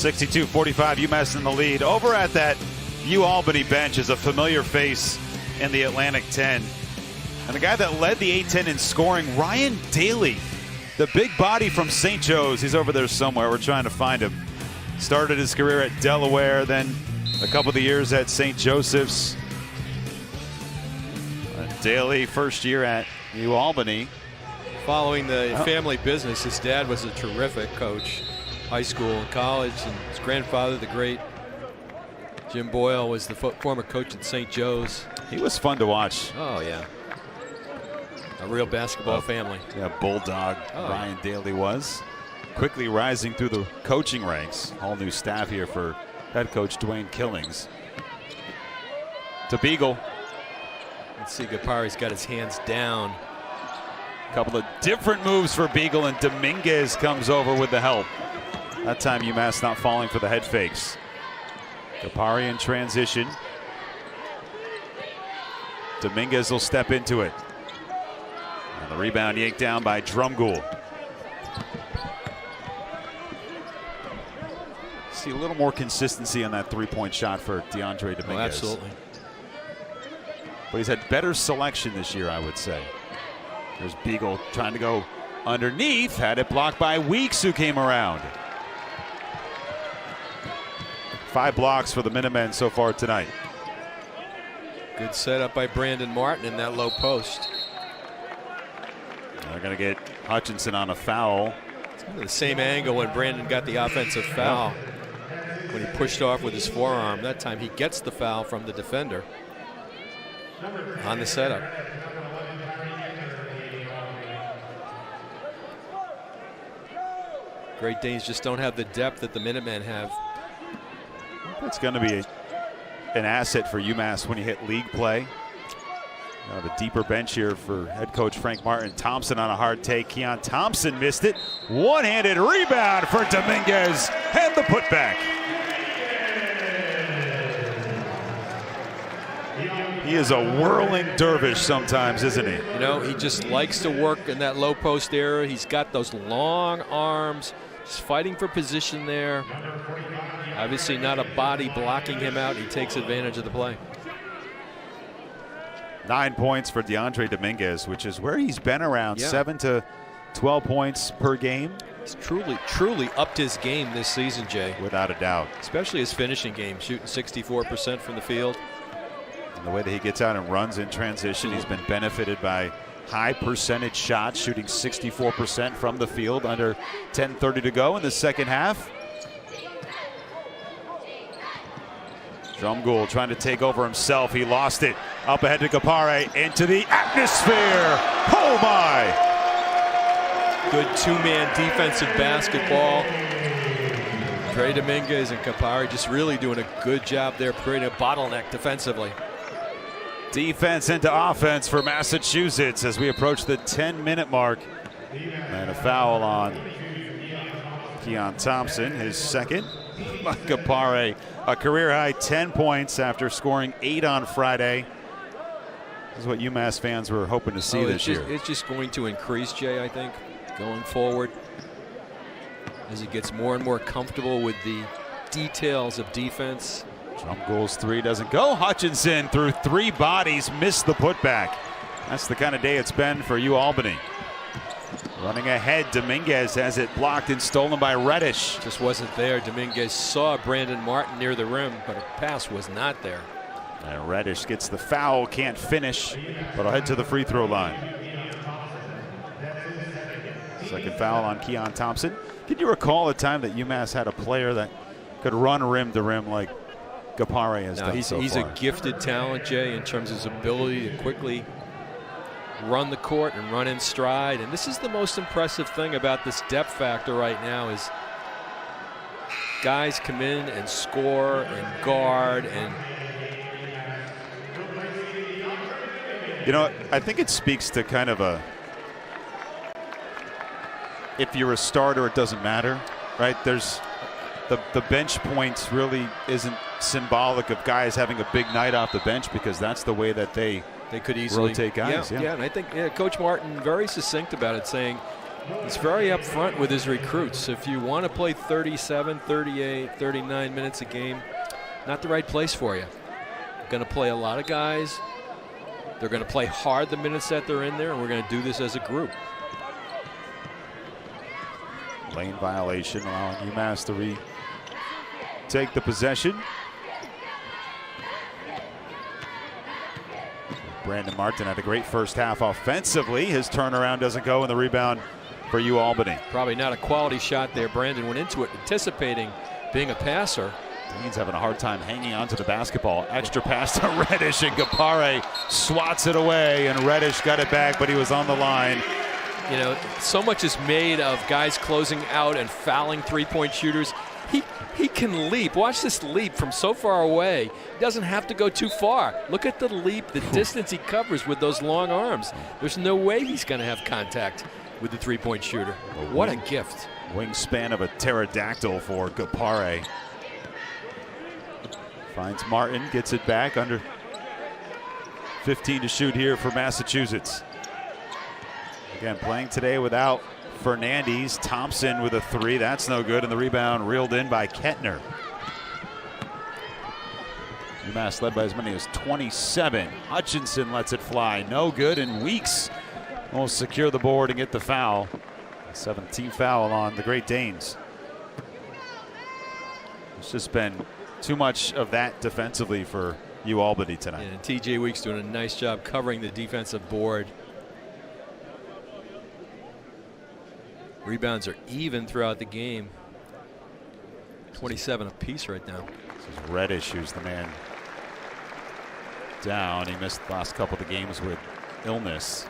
62-45, UMass in the lead. Over at that Albany bench is a familiar face in the Atlantic 10. And the guy that led the A-10 in scoring, Ryan Daly. The big body from St. Joe's. He's over there somewhere. We're trying to find him. Started his career at Delaware, then a couple of years at St. Joseph's. Daly, first year at Albany. Following the family business, his dad was a terrific coach, high school and college, and his grandfather, the great Jim Boyle, was the former coach at St. Joe's. He was fun to watch. Oh, yeah. A real basketball family. Yeah, Bulldog Ryan Daly was. Quickly rising through the coaching ranks. All new staff here for head coach Dwayne Killings. To Beagle. Let's see, Gapari's got his hands down. A couple of different moves for Beagle, and Dominguez comes over with the help. That time UMass not falling for the head fakes. Gapari in transition. Dominguez will step into it. And the rebound yanked down by Drumgoole. See a little more consistency on that three-point shot for DeAndre Dominguez. Oh, absolutely. But he's had better selection this year, I would say. There's Beagle trying to go underneath. Had it blocked by Weeks, who came around. 5 blocks for the Minutemen so far tonight. Good setup by Brandon Martin in that low post. They're going to get Hutchinson on a foul. It's kind of the same angle when Brandon got the offensive foul. When he pushed off with his forearm. That time he gets the foul from the defender on the setup. Great Danes just don't have the depth that the Minutemen have. It's going to be an asset for UMass when you hit league play. The deeper bench here for head coach Frank Martin. Thompson on a hard take. Keon Thompson missed it. One-handed rebound for Dominguez and the putback. He is a whirling dervish sometimes, isn't he? You know, he just likes to work in that low post area. He's got those long arms, just fighting for position there. Obviously not a body blocking him out. He takes advantage of the play. 9 points for DeAndre Dominguez, which is where he's been around 7 to 12 points per game. He's truly upped his game this season, Jay. Without a doubt. Especially his finishing game, shooting 64% from the field. And the way that he gets out and runs in transition, he's been benefited by high percentage shots, shooting 64% from the field, under 10:30 to go in the second half. Drumgoole trying to take over himself. He lost it. Up ahead to Gapare, into the atmosphere. Oh my! Good two-man defensive basketball. Trey Dominguez and Gapare just really doing a good job there, creating a bottleneck defensively. Defense into offense for Massachusetts as we approach the 10-minute mark. And a foul on Keon Thompson, his second. Gapare, a career-high 10 points after scoring 8 on Friday. This is what UMass fans were hoping to see this year. It's just going to increase, Jay, I think, going forward. As he gets more and more comfortable with the details of defense. Drumgoole's three doesn't go. Hutchinson through 3 bodies, missed the putback. That's the kind of day it's been for Albany. Running ahead, Dominguez has it blocked and stolen by Reddish. Just wasn't there. Dominguez saw Brandon Martin near the rim, but a pass was not there. And Reddish gets the foul, can't finish, but will head to the free throw line. Second foul on Keon Thompson. Can you recall a time that UMass had a player that could run rim to rim like Gapare has done so far? He's a gifted talent, Jay, in terms of his ability to quickly run the court and run in stride. And this is the most impressive thing about this depth factor right now is guys come in and score and guard. And you know, I think it speaks to kind of a, if you're a starter, it doesn't matter, right? There's the bench points really isn't symbolic of guys having a big night off the bench, because that's the way that they could easily rotate guys. Yeah, and I think Coach Martin very succinct about it, saying He's very upfront with his recruits. If you want to play 37, 38, 39 minutes a game, not the right place for you. Going to play a lot of guys. They're going to play hard the minutes that they're in there, and we're going to do this as a group. Lane violation, allowing UMass to retake the possession. Brandon Martin had a great first half offensively. His turnaround doesn't go, and the rebound for Albany. Probably not a quality shot there. Brandon went into it anticipating being a passer. Dean's having a hard time hanging on to the basketball. Extra pass to Reddish, and Gapare swats it away, and Reddish got it back, but he was on the line. You know, so much is made of guys closing out and fouling three-point shooters. He can leap. Watch this leap from so far away. He doesn't have to go too far. Look at the leap, the distance he covers with those long arms. There's no way he's going to have contact with the three-point shooter. What a gift. Wingspan of a pterodactyl for Gapare. Finds Martin, gets it back, under 15 to shoot here for Massachusetts. Again, playing today without Fernandez. Thompson with a three, that's no good, and the rebound reeled in by Kettner. UMass led by as many as 27. Hutchinson lets it fly, no good, and Weeks will secure the board and get the foul. 17th foul on the Great Danes. It's just been too much of that defensively for Albany tonight. And TJ Weeks doing a nice job covering the defensive board. Rebounds are even throughout the game. 27 apiece right now. This is Reddish, who's the man down. He missed the last couple of the games with illness.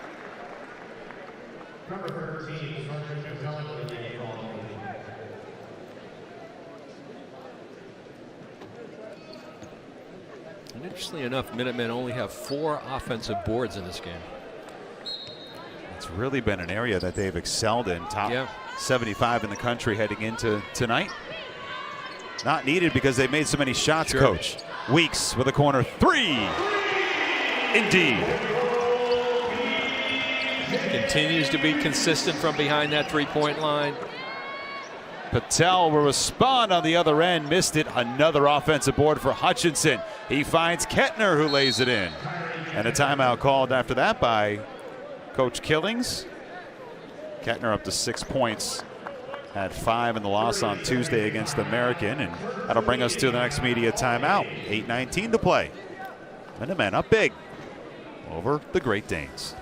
And interestingly enough, Minutemen only have 4 offensive boards in this game. It's really been an area that they've excelled in. Top 75 in the country heading into tonight. Not needed because they made so many shots, Coach. Weeks with a corner three. Indeed. Continues to be consistent from behind that three-point line. Patel will respond on the other end. Missed it. Another offensive board for Hutchinson. He finds Kettner, who lays it in. And a timeout called after that by Coach Killings. Kettner up to 6 points. Had 5 in the loss on Tuesday against American. And that'll bring us to the next media timeout. 8:19 to play. Minutemen up big over the Great Danes.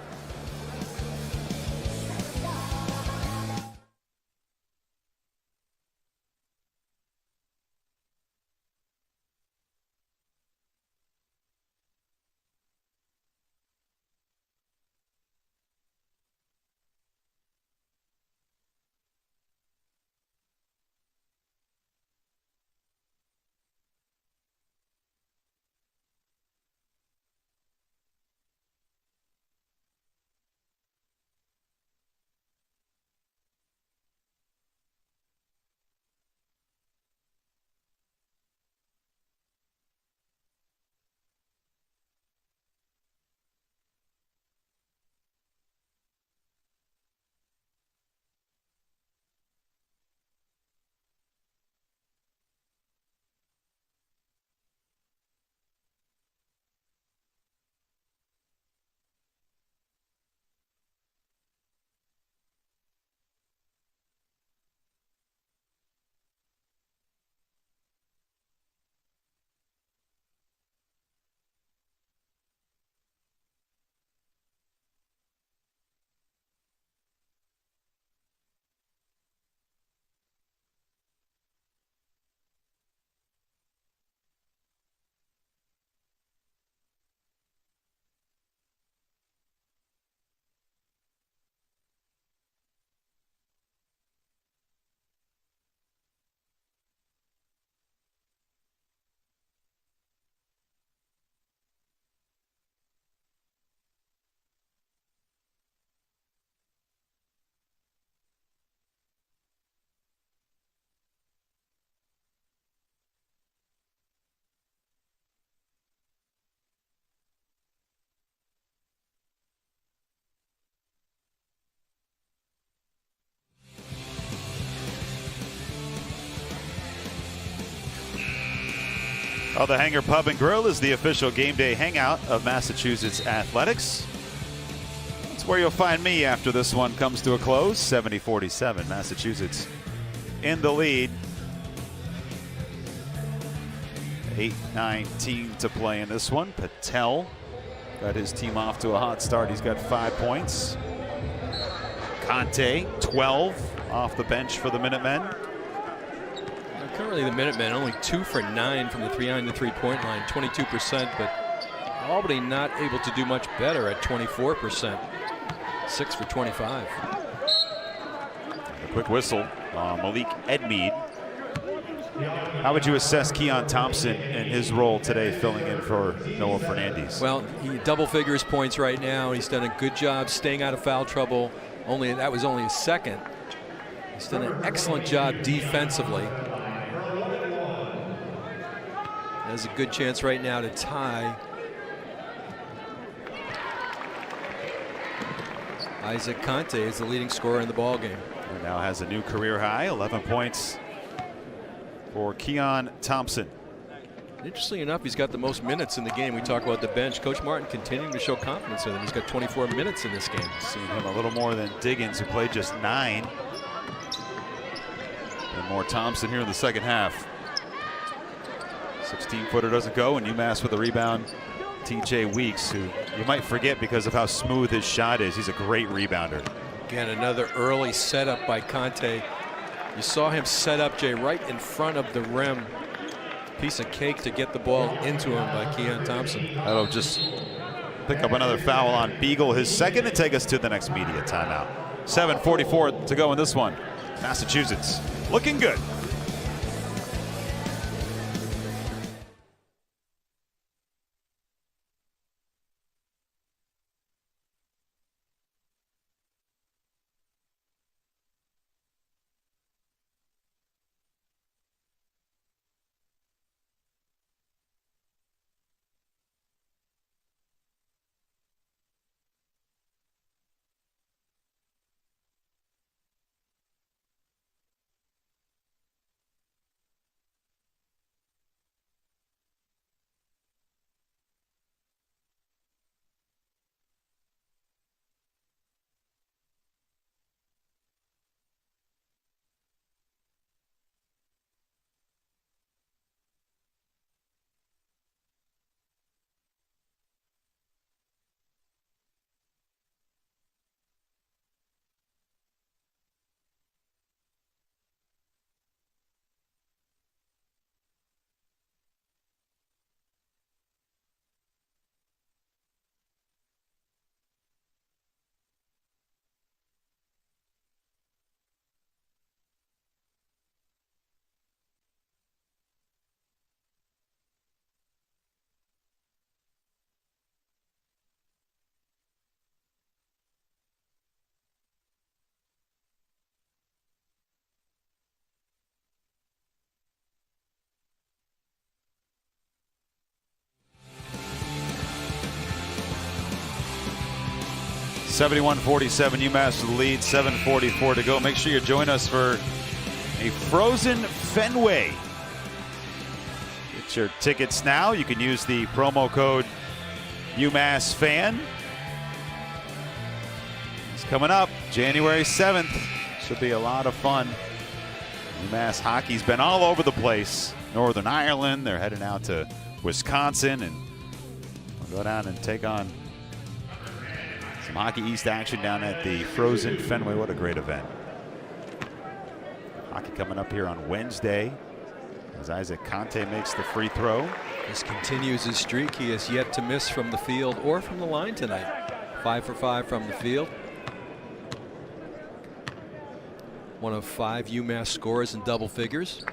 Well, the Hangar Pub and Grill is the official game day hangout of Massachusetts Athletics. It's where you'll find me after this one comes to a close. 70-47, Massachusetts in the lead. 8:19 to play in this one. Patel got his team off to a hot start. He's got 5 points. Conte, 12 off the bench for the Minutemen. Currently the Minutemen only 2 for 9 from the 3-9 to 3-point line, 22%, but Albany not able to do much better at 24%, 6 for 25. A quick whistle, Malik Edmead. How would you assess Keon Thompson and his role today filling in for Noah Fernandez? Well, he double figures points right now. He's done a good job staying out of foul trouble. That was only his second. He's done an excellent job defensively. Has a good chance right now to tie Isaac Conte is the leading scorer in the ball game. And now has a new career high, 11 points for Keon Thompson. Interestingly enough, he's got the most minutes in the game. We talk about the bench. Coach Martin continuing to show confidence in him. He's got 24 minutes in this game. Seen him a little more than Diggins, who played just 9. And more Thompson here in the second half. 16-footer doesn't go, and UMass with a rebound. TJ Weeks, who you might forget because of how smooth his shot is. He's a great rebounder. Again, another early setup by Conte. You saw him set up, Jay, right in front of the rim. Piece of cake to get the ball into him by Keon Thompson. That'll just pick up another foul on Beagle, his second, and take us to the next media timeout. 7:44 to go in this one. Massachusetts looking good. (71-47) UMass with the lead. 7:44 to go. Make sure you join us for a frozen Fenway. Get your tickets now. You can use the promo code UMass Fan. It's coming up January 7th. Should be a lot of fun. UMass hockey's been all over the place. Northern Ireland. They're heading out to Wisconsin, and we'll go down and take on some Hockey East action down at the Frozen Fenway. What a great event. Hockey coming up here on Wednesday as Isaac Conte makes the free throw. This continues his streak. He has yet to miss from the field or from the line tonight. 5 for 5 from the field. One of 5 UMass scorers in double figures.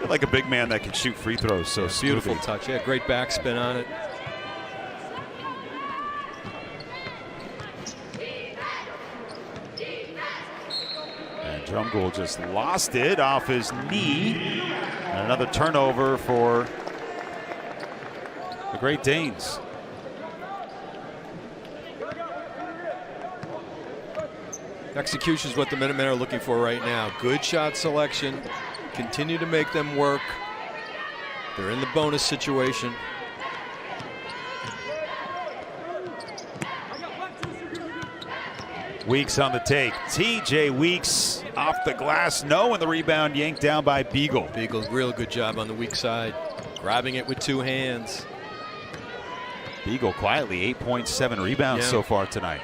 Like a big man that can shoot free throws so Beautiful smoothly. touch. Yeah, great backspin on it. Drumgold just lost it off his knee. And another turnover for the Great Danes. Execution is what the Minutemen are looking for right now. Good shot selection. continue to make them work. They're in the bonus situation. Weeks on the take. TJ Weeks off the glass. No, and the rebound yanked down by Beagle. Beagle's real good job on the weak side, grabbing it with 2 hands. Beagle quietly 8.7 rebounds so far tonight.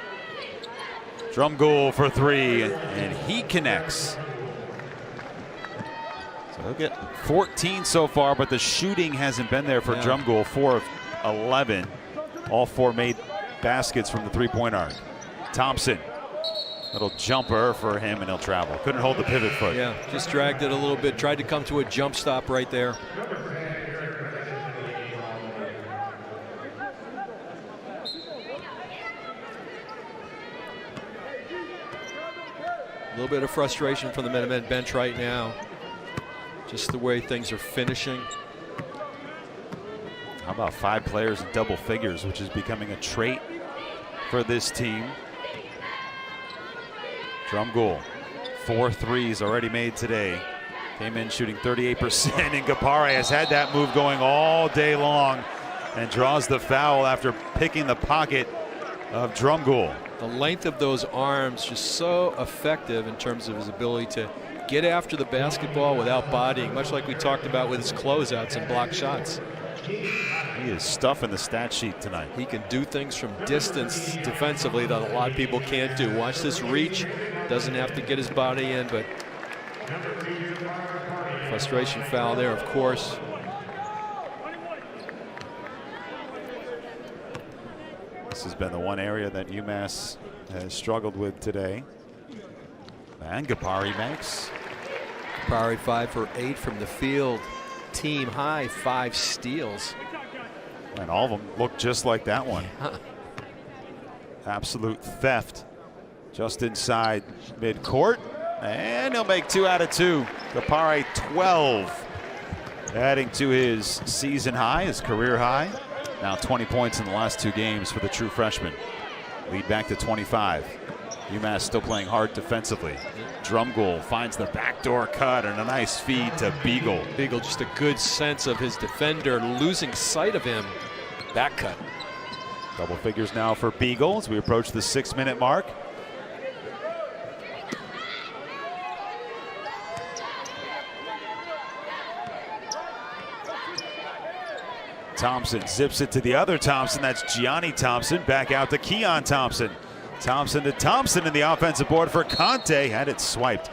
Drumgoole for 3, and he connects. So he'll get 14 so far, but the shooting hasn't been there for Drumgoole. 4 of 11. All 4 made baskets from the three-point arc. Thompson. Little jumper for him, and he'll travel. Couldn't hold the pivot foot. Yeah, just dragged it a little bit. Tried to come to a jump stop right there. A little bit of frustration from the Minutemen bench right now. Just the way things are finishing. How about 5 players in double figures, which is becoming a trait for this team. Drumgoole, 4 threes already made today. Came in shooting 38%, and Gapare has had that move going all day long and draws the foul after picking the pocket of Drumgoole. The length of those arms just so effective in terms of his ability to get after the basketball without bodying, much like we talked about with his closeouts and block shots. He is stuffing the stat sheet tonight. He can do things from distance defensively that a lot of people can't do. Watch this reach. Doesn't have to get his body in, but frustration foul there, of course. This has been the one area that UMass has struggled with today. And Gapare makes. Gapare 5 for 8 from the field. Team high 5 steals. And all of them look just like that one. Absolute theft. Just inside midcourt. And he'll make 2 out of 2. Gapare 12. Adding to his season high, his career high. Now 20 points in the last 2 games for the true freshman. Lead back to 25. UMass still playing hard defensively. Drumgoole finds the backdoor cut and a nice feed to Beagle. Beagle, just a good sense of his defender, losing sight of him. Back cut. Double figures now for Beagle as we approach the 6-minute mark. Thompson zips it to the other Thompson. That's Gianni Thompson. Back out to Keon Thompson. Thompson to Thompson in the offensive board for Conte. Had it swiped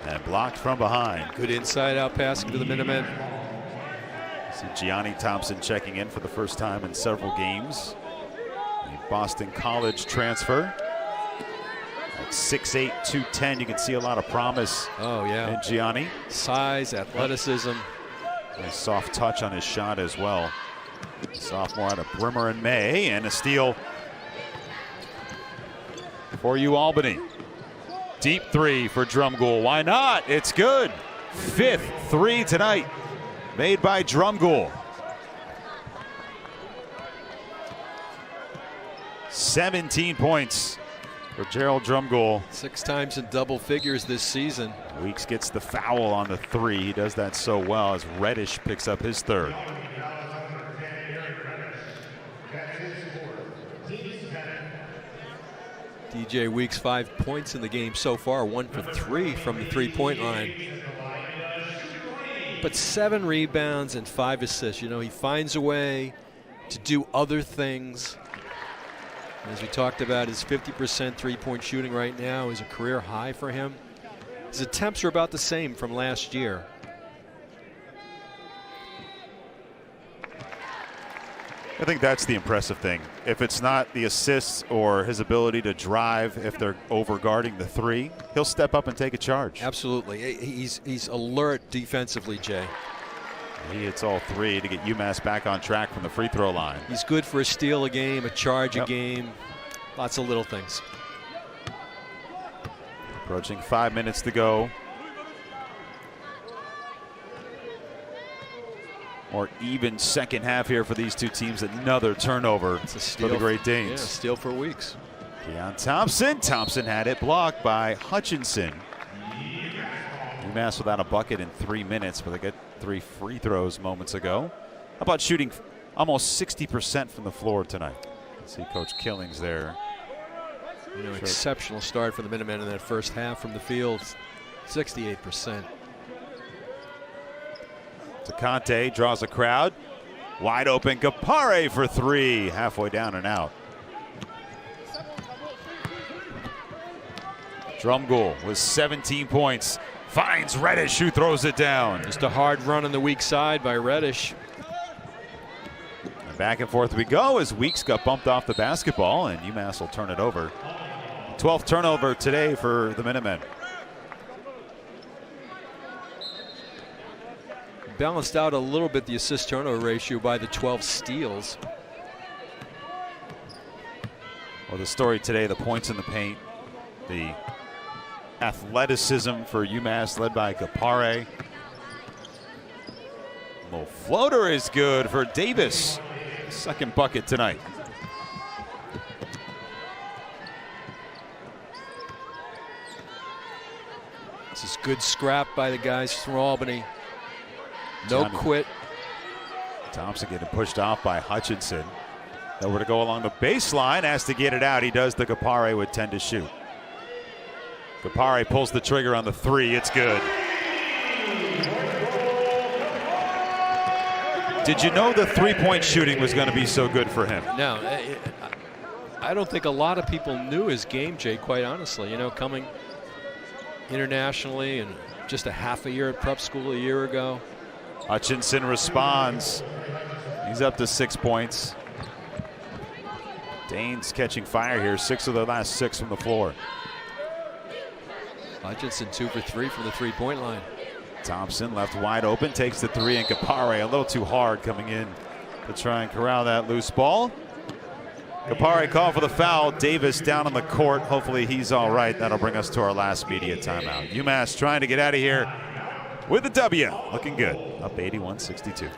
and blocked from behind. Good inside out passing to the Minutemen. See Gianni Thompson checking in for the first time in several games. The Boston College transfer. At 6'8", 210, you can see a lot of promise in Gianni. Size, athleticism. Nice soft touch on his shot as well. Sophomore out of Brimmer and May, and a steal for Albany. Deep 3 for Drumgoole. Why not? It's good. 5th 3 tonight made by Drumgoole. 17 points for Gerald Drumgoole. 6 times in double figures this season. Weeks gets the foul on the 3. He does that so well as Reddish picks up his 3rd. DJ Weeks 5 points in the game so far, 1 for 3 from the 3-point line. But 7 rebounds and 5 assists. You know, he finds a way to do other things. As we talked about, his 50% 3-point shooting right now is a career high for him. His attempts are about the same from last year. I think that's the impressive thing. If it's not the assists or his ability to drive, if they're over-guarding the 3, he'll step up and take a charge. Absolutely. He's alert defensively, Jay. He hits all 3 to get UMass back on track from the free throw line. He's good for a steal a game, a charge a game, lots of little things. Approaching 5 minutes to go. More even second half here for these two teams. Another turnover for the Great Danes. Yeah, steal for Weeks. Keon Thompson. Thompson had it blocked by Hutchinson. UMass without a bucket in 3 minutes, but they got 3 free throws moments ago. How about shooting almost 60% from the floor tonight? See Coach Killings there. You know, exceptional start for the Minutemen in that first half from the field, 68%. Tecante draws a crowd. Wide open, Kapare for 3. Halfway down and out. Drumgoole with 17 points. Finds Reddish, who throws it down. Just a hard run on the weak side by Reddish. And back and forth we go as Weeks got bumped off the basketball, and UMass will turn it over. 12th turnover today for the Minutemen. Balanced out a little bit the assist turnover ratio by the 12 steals. Well, the story today, the points in the paint, the athleticism for UMass led by Kapare. Low floater is good for Davis. Second bucket tonight. This is good scrap by the guys from Albany. No quit. Thompson getting pushed off by Hutchinson. Over to go along the baseline, has to get it out. He does. The Kapare would tend to shoot. Kapare pulls the trigger on the 3. It's good. Did you know the three-point shooting was going to be so good for him? No, I don't think a lot of people knew his game, Jay, quite honestly. You know, coming internationally and just a half a year at prep school a year ago. Hutchinson responds. He's up to 6 points. Dane's catching fire here. 6 of the last 6 from the floor. Hutchinson 2 for 3 from the three-point line. Thompson left wide open, takes the 3, and Kapare a little too hard coming in to try and corral that loose ball. Kapare called for the foul. Davis down on the court. Hopefully he's all right. That'll bring us to our last media timeout. UMass trying to get out of here with a W. Looking good. Up 81-62.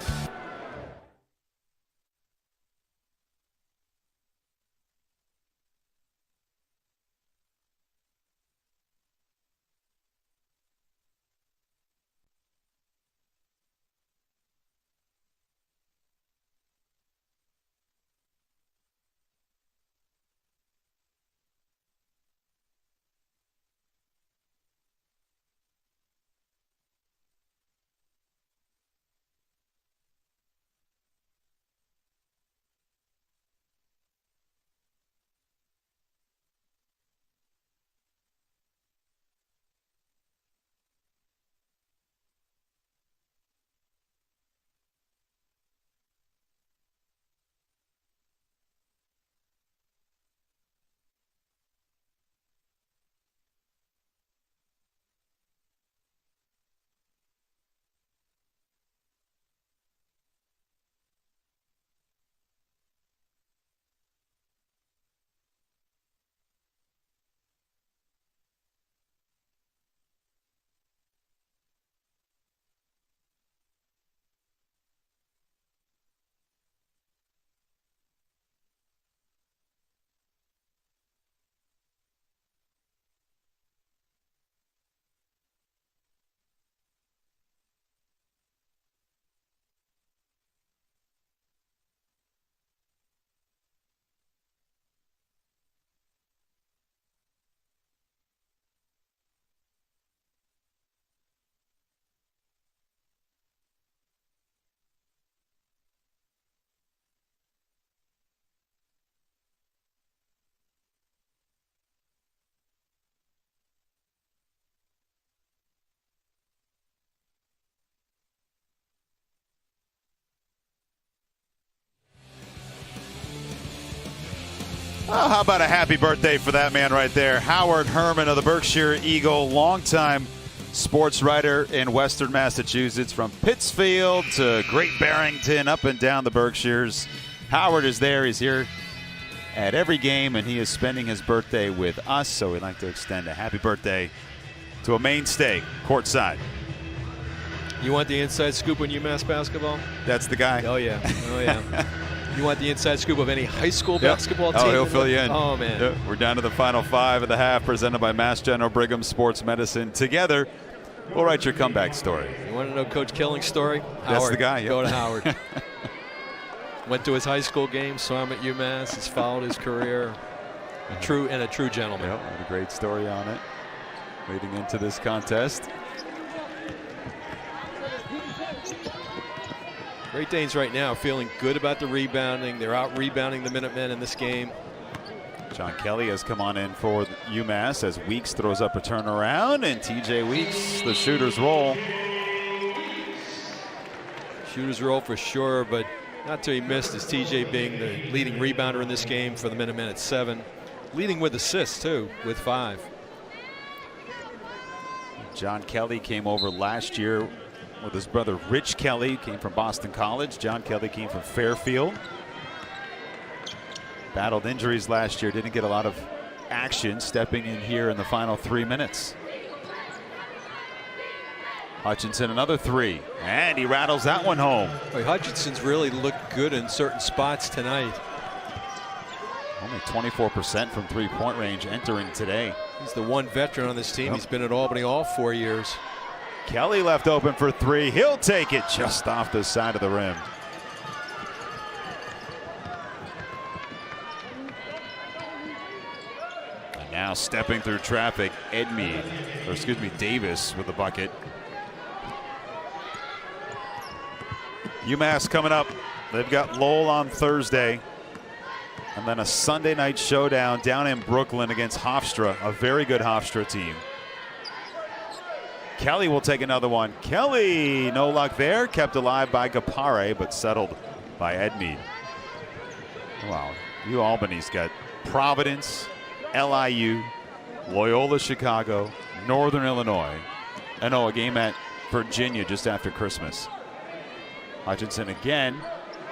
Oh, how about a happy birthday for that man right there, Howard Herman of the Berkshire Eagle, longtime sports writer in Western Massachusetts, from Pittsfield to Great Barrington, up and down the Berkshires. Howard is there. He's here at every game, and he is spending his birthday with us, so we'd like to extend a happy birthday to a mainstay courtside. You want the inside scoop on UMass basketball? That's the guy. Oh, yeah. Oh, yeah. You want the inside scoop of any high school basketball team? Oh, he'll fill you in. Oh, man. Yep. We're down to the final 5 of the half, presented by Mass General Brigham Sports Medicine. Together, We'll write your comeback story. You want to know Coach Killing's story? That's Howard. the guy. Yep. Go to Howard. Went to his high school games, saw him at UMass. He's followed his career. A true gentleman. Yep, a great story on it leading into this contest. Great Danes right now feeling good about the rebounding. They're out rebounding the Minutemen in this game. John Kelly has come on in for UMass as Weeks throws up a turnaround, and TJ Weeks, the shooter's roll. Shooter's roll for sure, but not to be missed is TJ being the leading rebounder in this game for the Minutemen at 7. Leading with assists, too, with 5. John Kelly came over last year with his brother Rich Kelly, came from Boston College. John Kelly came from Fairfield. Battled injuries last year, didn't get a lot of action, stepping in here in the final 3 minutes. Hutchinson, another 3, and he rattles that one home. Boy, Hutchinson's really looked good in certain spots tonight. Only 24% from three-point range entering today. He's the one veteran on this team. Yep. He's been at Albany all 4 years. Kelly left open for 3. He'll take it just off the side of the rim. And now stepping through traffic, Davis with the bucket. UMass coming up. They've got Lowell on Thursday. And then a Sunday night showdown down in Brooklyn against Hofstra, a very good Hofstra team. Kelly will take another one. Kelly, no luck there. Kept alive by Gapare, but settled by Edmeade. Wow, Albany's got Providence, LIU, Loyola Chicago, Northern Illinois, and a game at Virginia just after Christmas. Hutchinson again.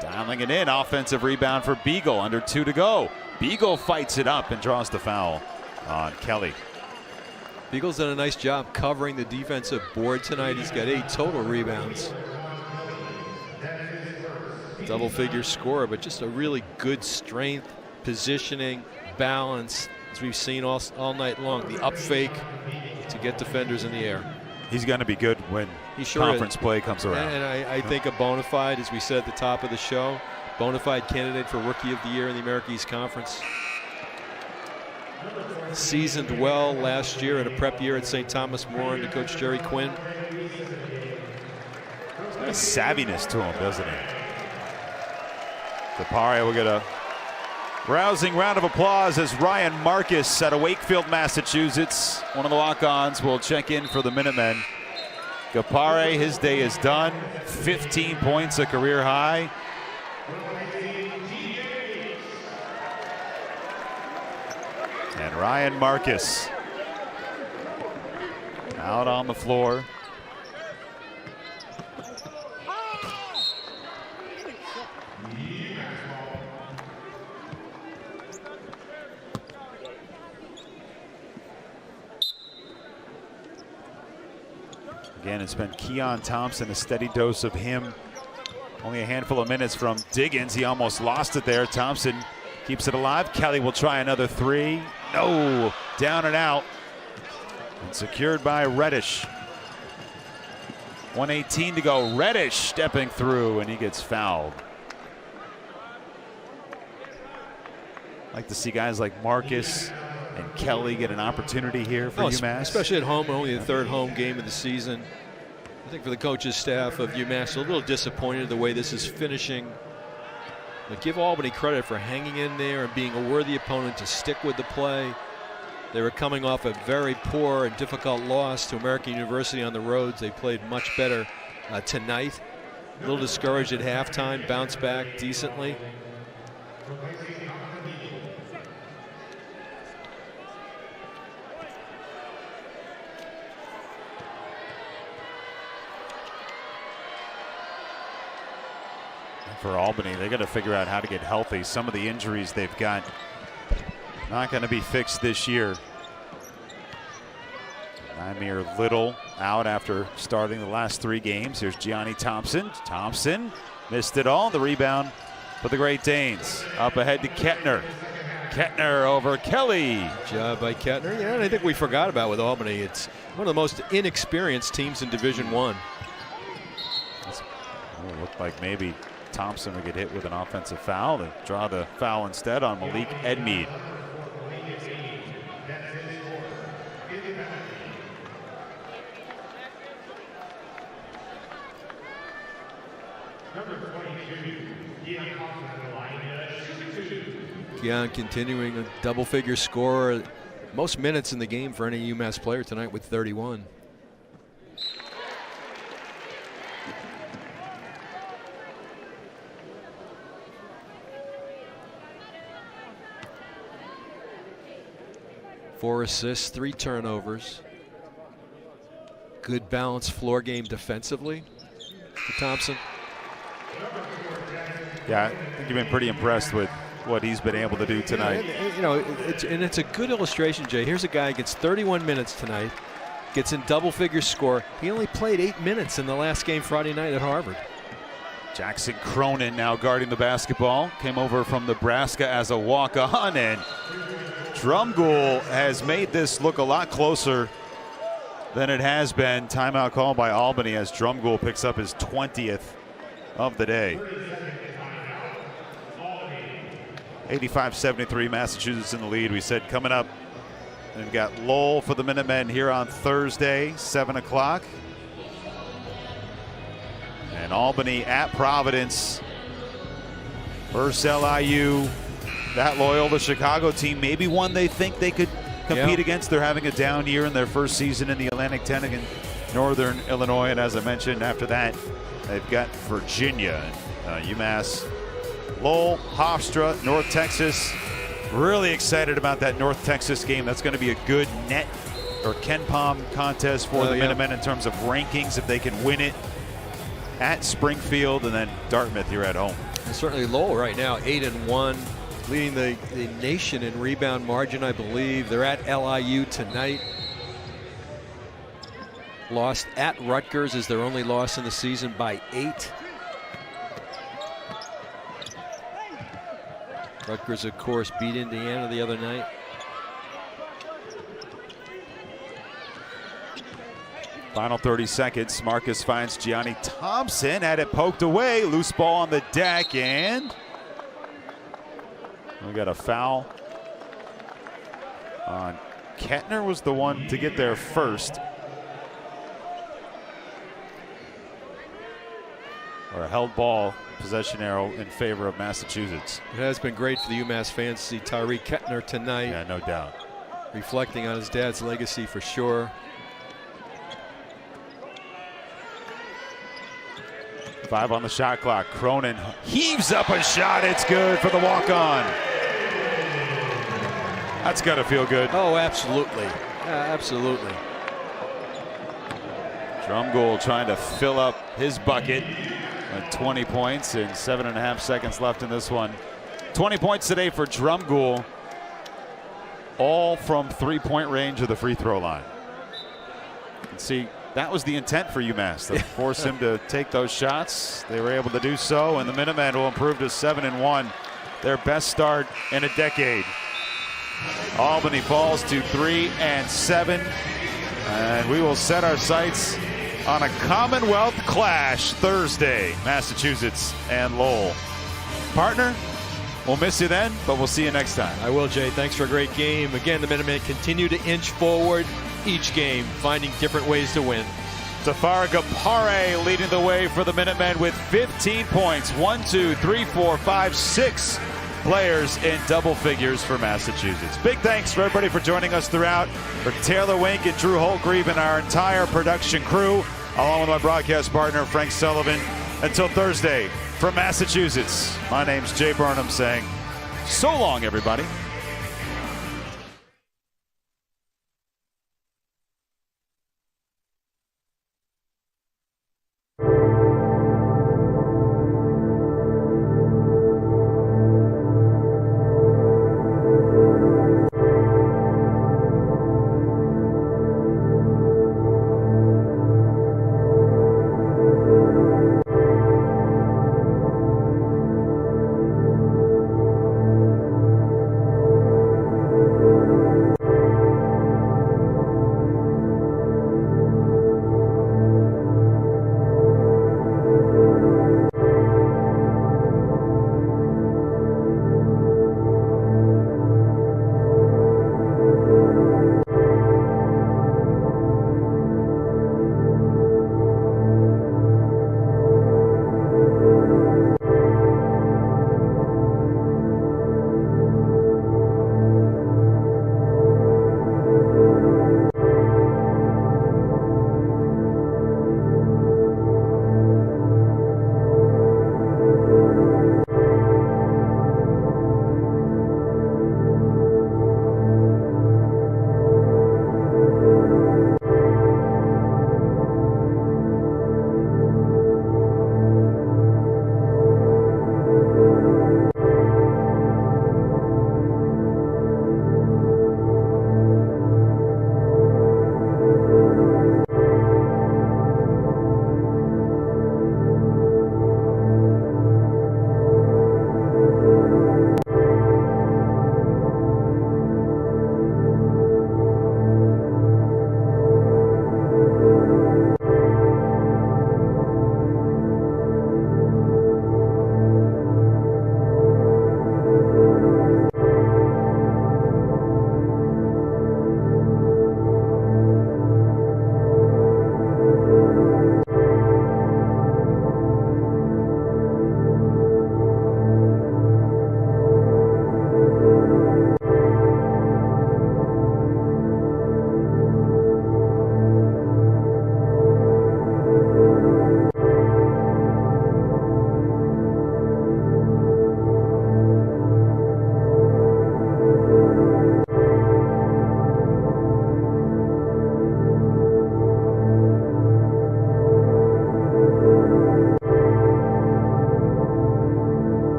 Dialing it in, offensive rebound for Beagle, under 2 to go. Beagle fights it up and draws the foul on Kelly. Beagle's done a nice job covering the defensive board tonight. He's got 8 total rebounds. Double-figure scorer, but just a really good strength, positioning, balance, as we've seen all night long. The up fake to get defenders in the air. He's going to be good when conference play comes around. And I think a bona fide, as we said at the top of the show, bona fide candidate for Rookie of the Year in the America East Conference. Seasoned well last year in a prep year at St. Thomas More under Coach Jerry Quinn. He's got a savviness to him, doesn't he? Gapare will get a rousing round of applause as Ryan Marcus out of Wakefield, Massachusetts, one of the walk-ons, will check in for the Minutemen. Gapare, his day is done. 15 points, a career high. And Ryan Marcus out on the floor. Again, it's been Keon Thompson, a steady dose of him. Only a handful of minutes from Diggins. He almost lost it there. Thompson keeps it alive. Kelly will try another 3. No, down and out. And secured by Reddish. 1:18 to go. Reddish stepping through, and he gets fouled. Like to see guys like Marcus and Kelly get an opportunity here for UMass. Especially at home, only the 3rd home game of the season. I think for the coaches staff of UMass, a little disappointed the way this is finishing. But give Albany credit for hanging in there and being a worthy opponent to stick with the play. They were coming off a very poor and difficult loss to American University on the roads. They played much better tonight. A little discouraged at halftime, bounced back decently. For Albany, they got to figure out how to get healthy. Some of the injuries they've got not going to be fixed this year. Amir Little out after starting the last 3 games. Here's Gianni Thompson. Thompson missed it all. The rebound for the Great Danes. Up ahead to Kettner. Kettner over Kelly. Good job by Kettner. Yeah, and I think we forgot about with Albany. It's one of the most inexperienced teams in Division I. It looked like maybe Thompson would get hit with an offensive foul and draw the foul instead on Malik Edmead. Keon continuing a double-figure score. Most minutes in the game for any UMass player tonight with 31. Four assists, 3 turnovers. Good balanced floor game defensively for Thompson. Yeah, I think you've been pretty impressed with what he's been able to do tonight. You know, it's a good illustration, Jay. Here's a guy who gets 31 minutes tonight, gets in double-figure score. He only played 8 minutes in the last game Friday night at Harvard. Jackson Cronin now guarding the basketball. Came over from Nebraska as a walk-on, and Drumgoole has made this look a lot closer than it has been. Timeout call by Albany as Drumgoole picks up his 20th of the day. 85-73, Massachusetts in the lead. We said coming up, we've got Lowell for the Minutemen here on Thursday, 7 o'clock. And Albany at Providence versus LIU. That Loyola Chicago team, maybe one they think they could compete against. They're having a down year in their first season in the Atlantic 10 against Northern Illinois. And as I mentioned, after that, they've got Virginia, UMass, Lowell, Hofstra, North Texas. Really excited about that North Texas game. That's going to be a good net or KenPom contest for the Minutemen in terms of rankings if they can win it at Springfield, and then Dartmouth here at home. And certainly Lowell right now 8-1, leading the nation in rebound margin, I believe. They're at LIU tonight. Lost at Rutgers is their only loss in the season by 8. Rutgers, of course, beat Indiana the other night. Final 30 seconds. Marcus finds Gianni Thompson, had it poked away. Loose ball on the deck, and we got a foul on Kettner. Was the one to get there first. Or a held ball, possession arrow in favor of Massachusetts. It has been great for the UMass fans to see Tyreek Kettner tonight. Yeah, no doubt. Reflecting on his dad's legacy for sure. 5 on the shot clock. Cronin heaves up a shot. It's good for the walk-on. That's got to feel good. Oh, absolutely. Absolutely. Drumgoole trying to fill up his bucket at 20 points and 7.5 seconds left in this one. 20 points today for Drumgoole, all from 3-point range of the free throw line. You can see that was the intent for UMass, to force him to take those shots. They were able to do so, and the Minutemen will improve to 7-1, their best start in a decade. Albany falls to 3-7, and we will set our sights on a Commonwealth clash Thursday, Massachusetts and Lowell. Partner, we'll miss you then, but we'll see you next time. I will, Jay. Thanks for a great game. Again, the Minutemen continue to inch forward each game, finding different ways to win. Tafara Gapare leading the way for the Minutemen with 15 points. 1, 2, 3, 4, 5, 6 players in double figures for Massachusetts. Big thanks for everybody for joining us throughout. For Taylor Wink and Drew Holtgreave and our entire production crew, along with my broadcast partner, Frank Sullivan. Until Thursday, from Massachusetts, my name's Jay Burnham saying, so long, everybody.